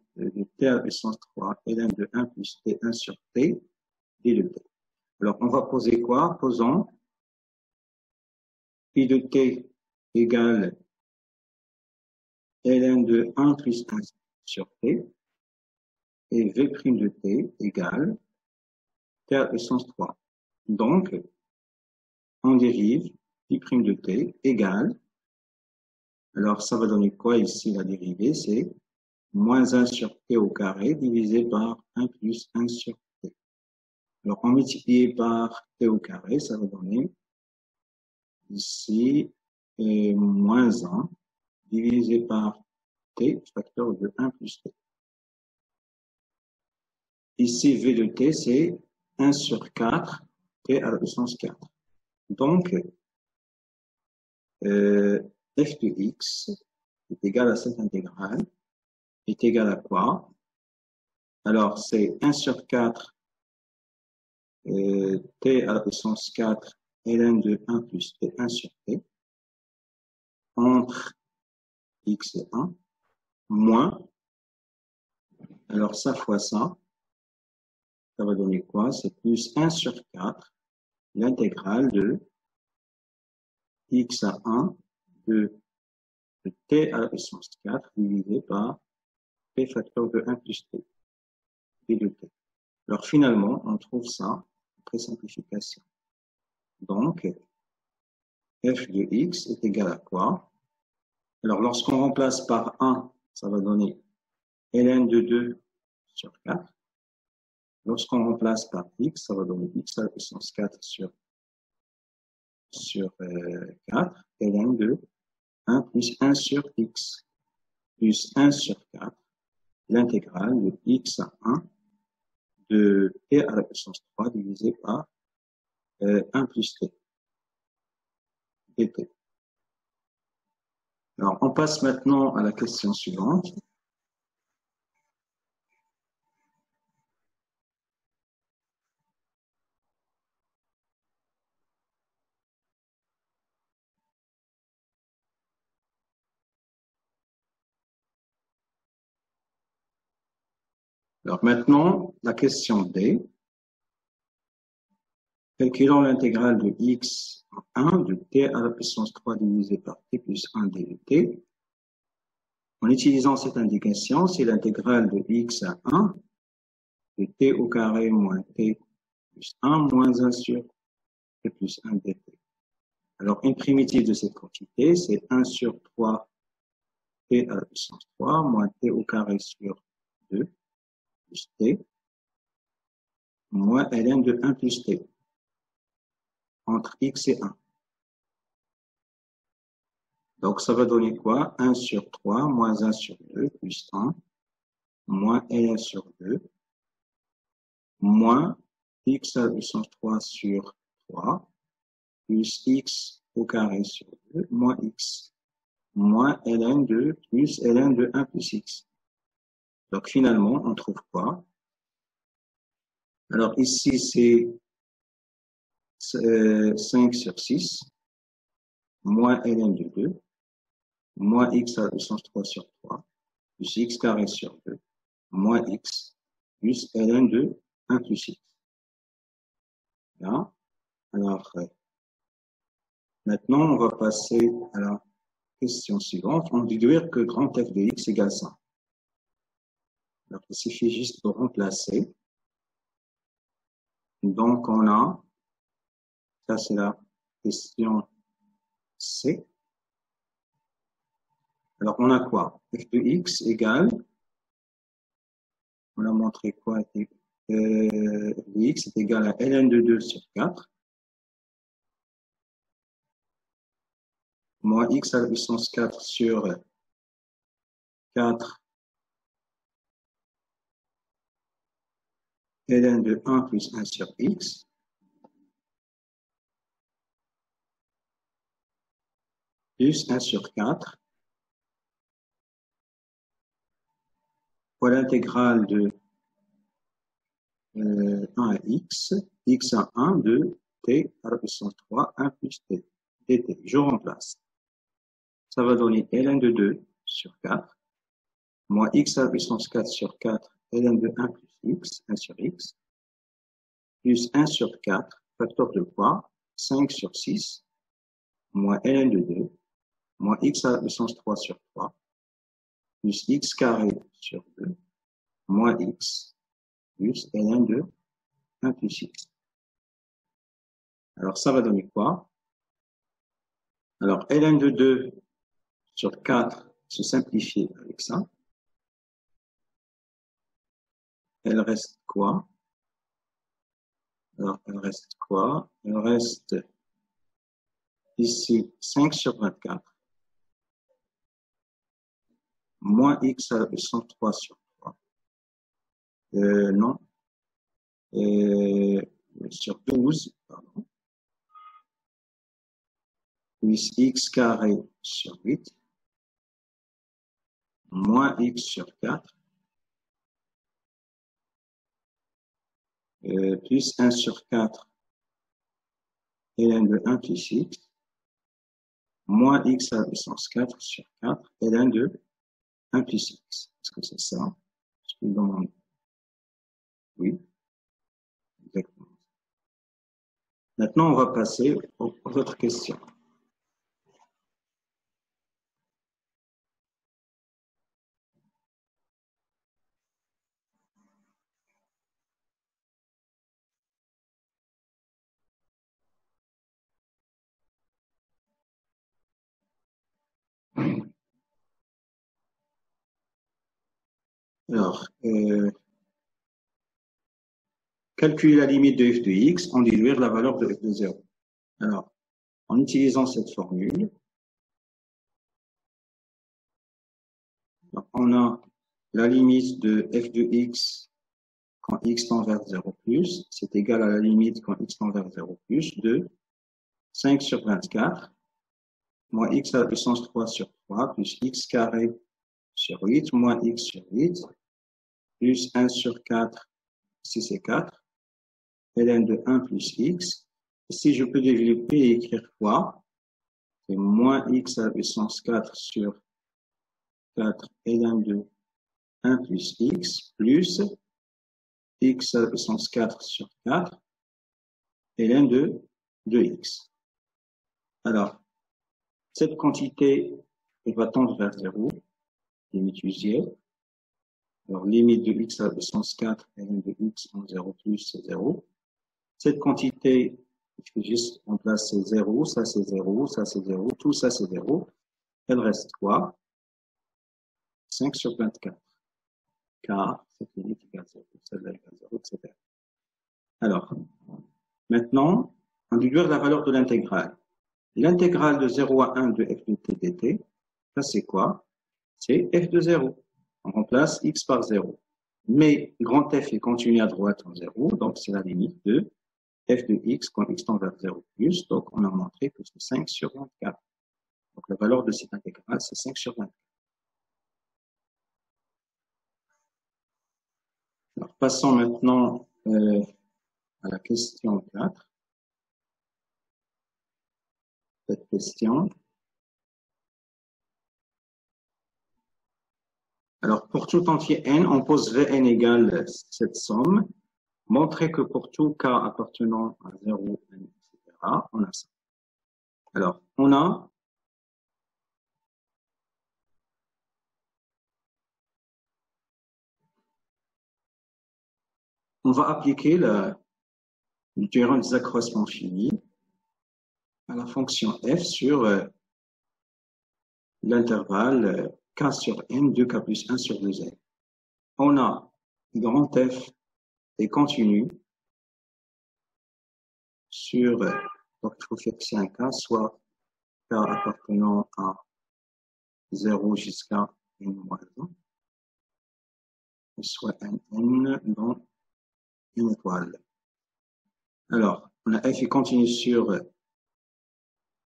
t à la puissance 3 ln de 1 plus t1 sur t et de t. Alors, on va poser quoi? Posons i de t égale ln de 1 plus 1 sur t et v' de t égale t à la puissance 3. Donc, on dérive pi' de t égale, alors ça va donner quoi ici la dérivée? C'est moins 1 sur t au carré divisé par 1 plus 1 sur t. Alors, on multiplie par t au carré, ça va donner ici moins 1 divisé par t, facteur de 1 plus t. Ici, v de t, c'est 1 sur 4, t à la puissance 4. Donc, f de x est égal à cette intégrale, est égal à quoi? Alors, c'est 1 sur 4 t à la puissance 4 ln de 1 plus t1 sur t entre x et 1 moins, alors ça fois ça va donner quoi? C'est plus 1 sur 4 l'intégrale de x à 1 de t à la puissance 4 divisé par t facteur de 1 plus t et de t. Alors finalement, on trouve ça après simplification. Donc, f de x est égal à quoi? Alors, lorsqu'on remplace par 1, ça va donner ln de 2 sur 4. Lorsqu'on remplace par x, ça va donner x à la puissance 4 sur 4, ln de 1 plus 1 sur x, plus 1 sur 4, l'intégrale de x à 1 de t à la puissance 3 divisé par 1 plus t dt. Alors, on passe maintenant à la question suivante. Alors maintenant, la question D. Calculons l'intégrale de x en 1 de t à la puissance 3 divisé par t plus 1 ddt. En utilisant cette indication, c'est l'intégrale de x à 1 de t au carré moins t plus 1 moins 1 sur t plus 1 dt. Alors, une primitive de cette quantité, c'est 1 sur 3 t à la puissance 3 moins t au carré sur 2 plus t moins ln de 1 plus t entre x et 1. Donc, ça va donner quoi? 1 sur 3 moins 1 sur 2 plus 1 moins ln sur 2 moins x à la puissance 3 sur 3 plus x au carré sur 2 moins x moins ln de plus ln de 1 plus x. Donc, finalement, on trouve quoi? Alors, ici, c'est 5 sur 6 moins ln de 2 moins x à la puissance 3 sur 3 plus x carré sur 2 moins x plus ln de 1 plus x. Là. Alors, maintenant, on va passer à la question suivante. On déduire que grand f de x égale 100. Alors, il suffit juste de remplacer. Donc, on a, ça c'est la question C. Alors, on a quoi? F de x égale, on a montré quoi? F de x est égal à ln de 2 sur 4 moins x à la puissance 4 sur 4 ln de 1 plus 1 sur x plus 1 sur 4 fois l'intégrale de 1 à x à 1 de t à la puissance 3, 1 plus t, dt. Je remplace. Ça va donner ln de 2 sur 4, moins x à la puissance 4 sur 4, ln de 1 plus x, 1 sur x, plus 1 sur 4, facteur de quoi? 5 sur 6, moins ln de 2, moins x à la puissance 3 sur 3, plus x carré sur 2, moins x, plus ln de 1 plus x. Alors, ça va donner quoi? Alors, ln de 2 sur 4 se simplifie avec ça. Elle reste quoi? Alors, elle reste quoi? Elle reste ici 5 sur 24 moins x à la puissance 3 sur 3. Non. Sur 12, pardon. Plus x carré sur 8 moins x sur 4 plus 1 sur 4 ln de 1 plus x moins x à la puissance 4 sur 4 ln de 1 plus x. Est-ce que c'est ça? Je peux demander. Oui, exactement. Maintenant, on va passer aux autres questions. Alors, calculer la limite de f de x, en déduire la valeur de f de 0. Alors, en utilisant cette formule, on a la limite de f de x quand x tend vers 0 plus, c'est égal à la limite quand x tend vers 0 plus de 5 sur 24 moins x à la puissance 3 sur 3 plus x carré sur 8 moins x sur 8 plus 1 sur 4, ici c'est 4, ln de 1 plus x. Ici, je peux développer et écrire quoi? C'est moins x à la puissance 4 sur 4 ln de 1 plus x plus x à la puissance 4 sur 4 et ln de x. Alors, cette quantité, elle va tendre vers 0, limite usuelle. Alors, limite de x à la puissance 4 et ln de x en 0 plus, c'est 0. Cette quantité, je fais juste remplacer 0, ça c'est 0, ça c'est 0, tout ça c'est 0. Elle reste quoi? 5 sur 24. Car cette limite égale 0, celle-là égale 0, etc. Alors, maintenant, on déduire la valeur de l'intégrale. L'intégrale de 0 à 1 de f de t dt, ça c'est quoi? C'est f de 0. On remplace x par 0. Mais grand F est continu à droite en 0, donc c'est la limite de f de x quand x tend vers 0 plus. Donc on a montré que c'est 5 sur 24. Donc la valeur de cette intégrale, c'est 5 sur 24. Alors passons maintenant à la question 4. Cette question. Alors, pour tout entier n, on pose Vn égale cette somme. Montrer que pour tout k appartenant à 0, n, etc., on a ça. Alors, on va appliquer le théorème des accroissements finis à la fonction f sur l'intervalle k sur n, 2k plus 1 sur 2n. On a grand f est continu sur, donc il faut fixer un k, soit k appartenant à 0 jusqu'à n moins 1, soit un n dans une étoile. Alors, on a f est continu sur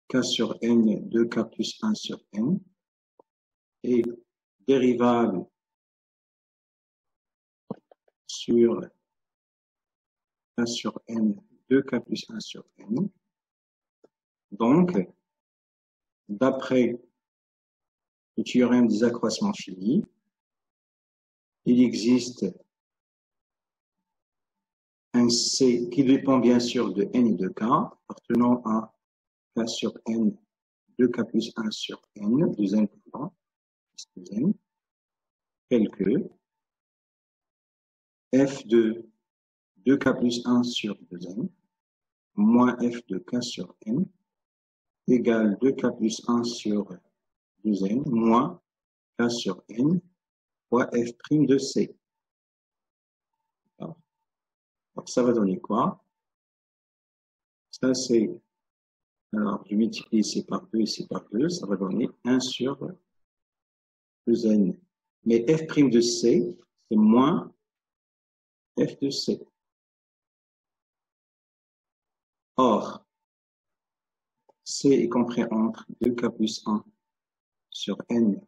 k sur n, 2k plus 1 sur n, et dérivable sur k sur n, 2k plus 1 sur n. Donc, d'après le théorème des accroissements finis, il existe un C qui dépend bien sûr de n et de k, appartenant à k sur n, 2k plus 1 sur n, deuxième pouvoir, deuxième, tel que f de 2k plus 1 sur 2n, moins f de k sur n, égale 2k plus 1 sur 2n, moins k sur n, fois f' de c. Donc, ça va donner quoi? Ça, c'est, alors, je multiplie ici par 2, ici par 2, ça va donner 1 sur 2n. Mais f' de c, c'est moins f de c. Or, c est compris entre 2k plus 1 sur n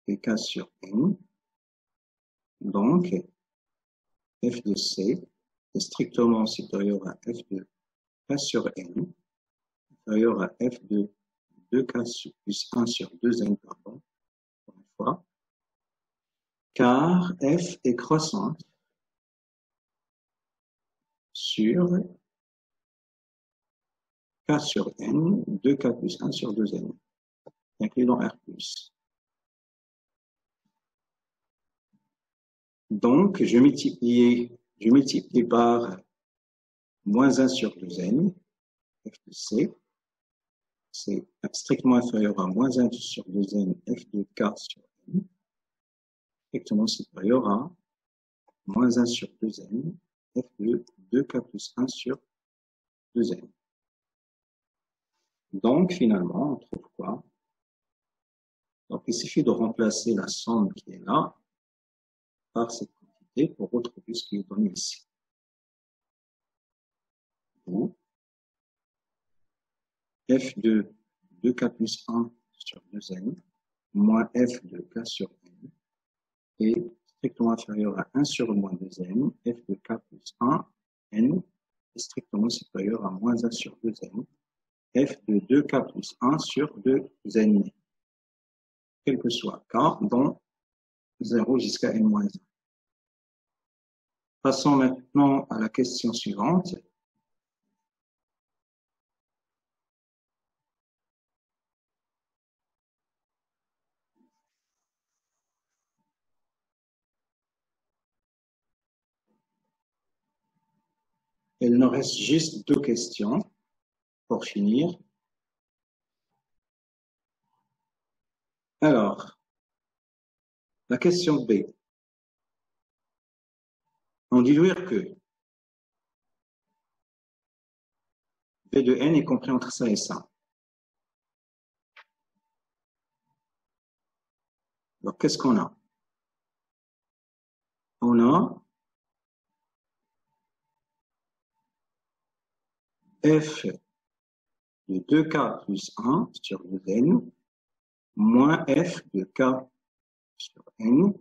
et k sur n. Donc, f de c est strictement supérieur à f de k sur n, supérieur à f de 2k plus 1 sur 2n, pardon, pour une fois, car f est croissante sur k sur n, 2k plus 1 sur 2n, inclus dans R+. Donc, je multiplie par moins 1 sur 2n, f de c, c'est strictement inférieur à moins 1 sur 2n, f de k sur n, strictement supérieur à moins 1 sur 2n, f de 2k plus 1 sur 2n. Donc, finalement, on trouve quoi? Donc, il suffit de remplacer la somme qui est là par cette quantité pour retrouver ce qui est donné ici. Ou f de 2k plus 1 sur 2n moins f de k sur n est strictement inférieur à 1 sur moins 2n, f de k plus 1, n est strictement supérieur à moins 1 sur 2n, f de 2k plus 1 sur 2n, quel que soit k, dont 0 jusqu'à n moins 1. Passons maintenant à la question suivante. Il nous reste juste 2 questions pour finir. Alors, la question B. On déduire que V de n est compris entre ça et ça. Alors, qu'est-ce qu'on a? On a f de 2k plus 1 sur 2n moins f de k sur n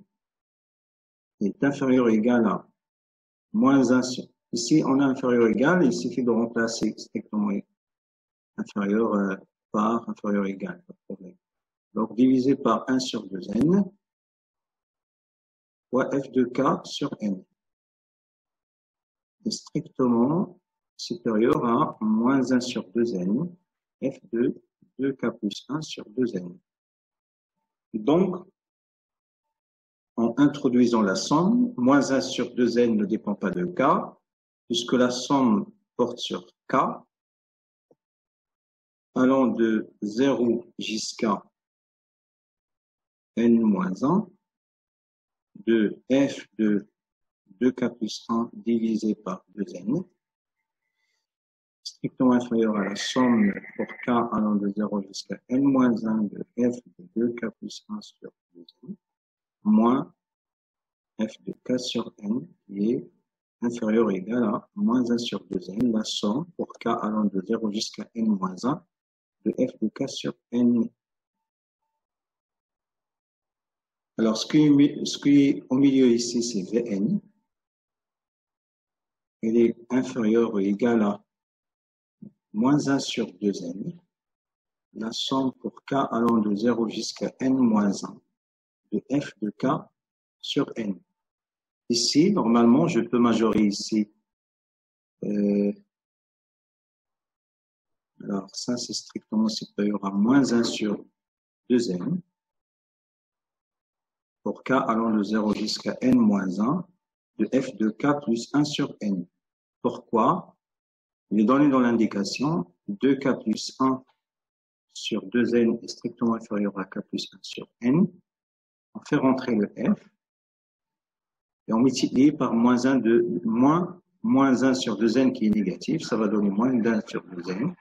est inférieur ou égal à moins 1 sur. Ici, on a inférieur ou égal, il suffit de remplacer strictement inférieur par inférieur ou égal, pas de problème. Donc, divisé par 1 sur 2n fois f de k sur n est strictement supérieur à moins 1 sur 2n f de 2k plus 1 sur 2n. Donc, en introduisant la somme, moins 1 sur 2n ne dépend pas de k, puisque la somme porte sur k, allant de 0 jusqu'à n moins 1, de f de 2k plus 1 divisé par 2n, strictement inférieur à la somme pour k allant de 0 jusqu'à n moins 1 de f de 2k plus 1 sur 2n, moins f de k sur n, qui est inférieur ou égal à moins 1 sur 2n, la somme pour k allant de 0 jusqu'à n moins 1 de f de k sur n. Alors, ce qui est au milieu ici, c'est Vn. Il est inférieur ou égal à moins 1 sur 2n, la somme pour k allant de 0 jusqu'à n moins 1 de f de k sur n. Ici, normalement, je peux majorer ici. Alors, ça, c'est strictement supérieur à moins 1 sur 2n pour k allant de 0 jusqu'à n moins 1 de f de k plus 1 sur n. Pourquoi? Il est donné dans l'indication 2k plus 1 sur 2n est strictement inférieur à k plus 1 sur n. On fait rentrer le f et on multiplie par moins 1 sur 2n qui est négatif, ça va donner moins 1 sur 2n.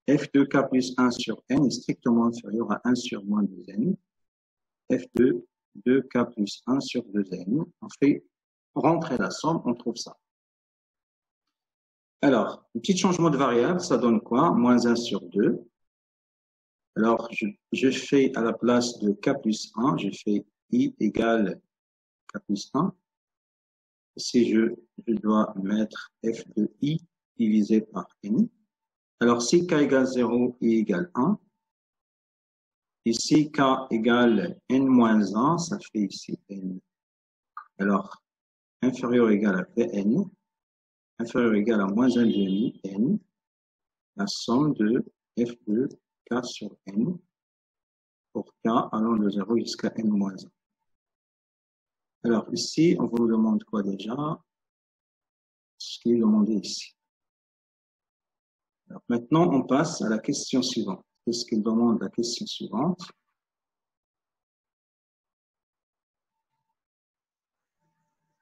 f de k plus 1 sur n est strictement inférieur à 1 sur moins 2n. f de 2k plus 1 sur 2n. On fait rentrer la somme, on trouve ça. Alors, un petit changement de variable, ça donne quoi? Moins 1 sur 2. Alors, je fais à la place de k plus 1, je fais i égale k plus 1. Ici, je dois mettre f de i divisé par n. Alors, si k égale 0, i égale 1. Ici, k égale n moins 1, ça fait ici n. Alors, inférieur ou égal à Vn, inférieur ou égal à moins 1 demi n, la somme de f de k sur n pour k allant de 0 jusqu'à n moins 1. Alors ici, on vous demande quoi déjà? Ce qui est demandé ici. Alors, maintenant, on passe à la question suivante. Qu'est-ce qu'il demande la question suivante?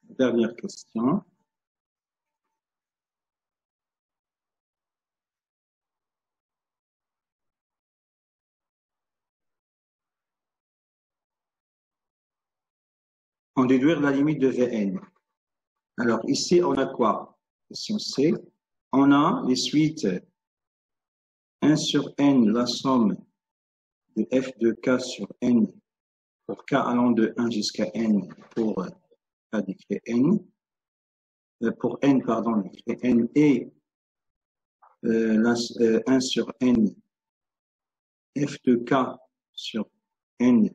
Dernière question. En déduire la limite de Vn. Alors ici, on a quoi? Question C. On a les suites 1 sur n, la somme de f de k sur n pour k allant de 1 jusqu'à n pour k décret n. Pour n, pardon, décret n et 1 sur n f de k sur n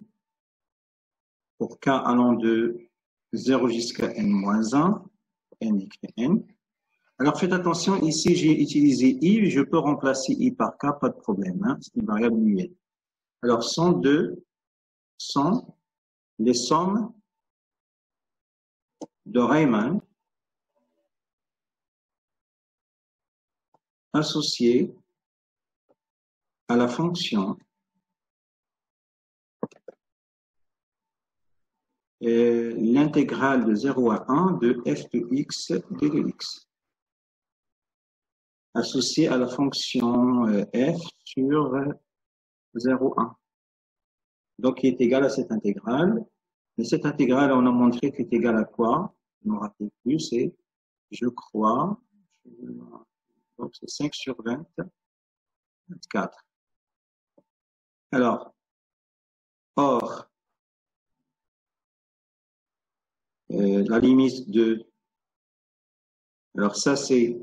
pour k allant de 0 jusqu'à n moins 1, n écrit n. Alors faites attention, ici j'ai utilisé i, je peux remplacer i par k, pas de problème, hein, c'est une variable muette. Alors 102 sont les sommes de Riemann associé à la fonction l'intégrale de 0 à 1 de f de x d de x, associé à la fonction f sur 0, 1. Donc, qui est égal à cette intégrale. Et cette intégrale, on a montré qu'elle est égale à quoi? Je ne me rappelle plus, c'est, je crois, donc c'est 5 sur 24. Alors, or, la limite de, alors ça c'est,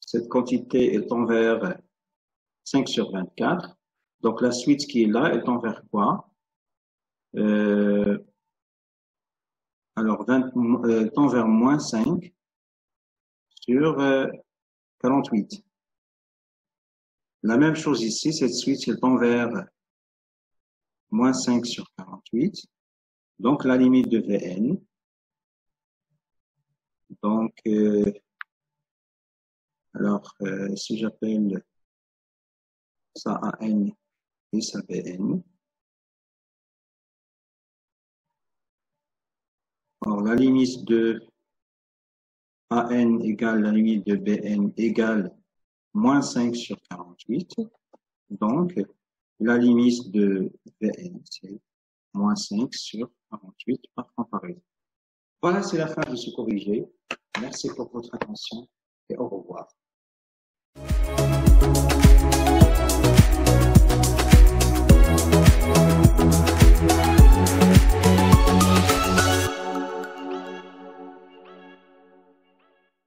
cette quantité est envers 5 sur 24. Donc la suite qui est là est envers quoi? Alors, est envers moins 5 sur 48. La même chose ici, cette suite est envers moins 5 sur 48. Donc, la limite de Vn. Donc, alors, si j'appelle ça An et ça Bn. Alors, la limite de An égale la limite de Bn égale moins 5 sur 48. Donc, la limite de Vn, c'est moins 5 sur 48 par comparaison. Voilà, c'est la fin de ce corrigé. Merci pour votre attention et au revoir.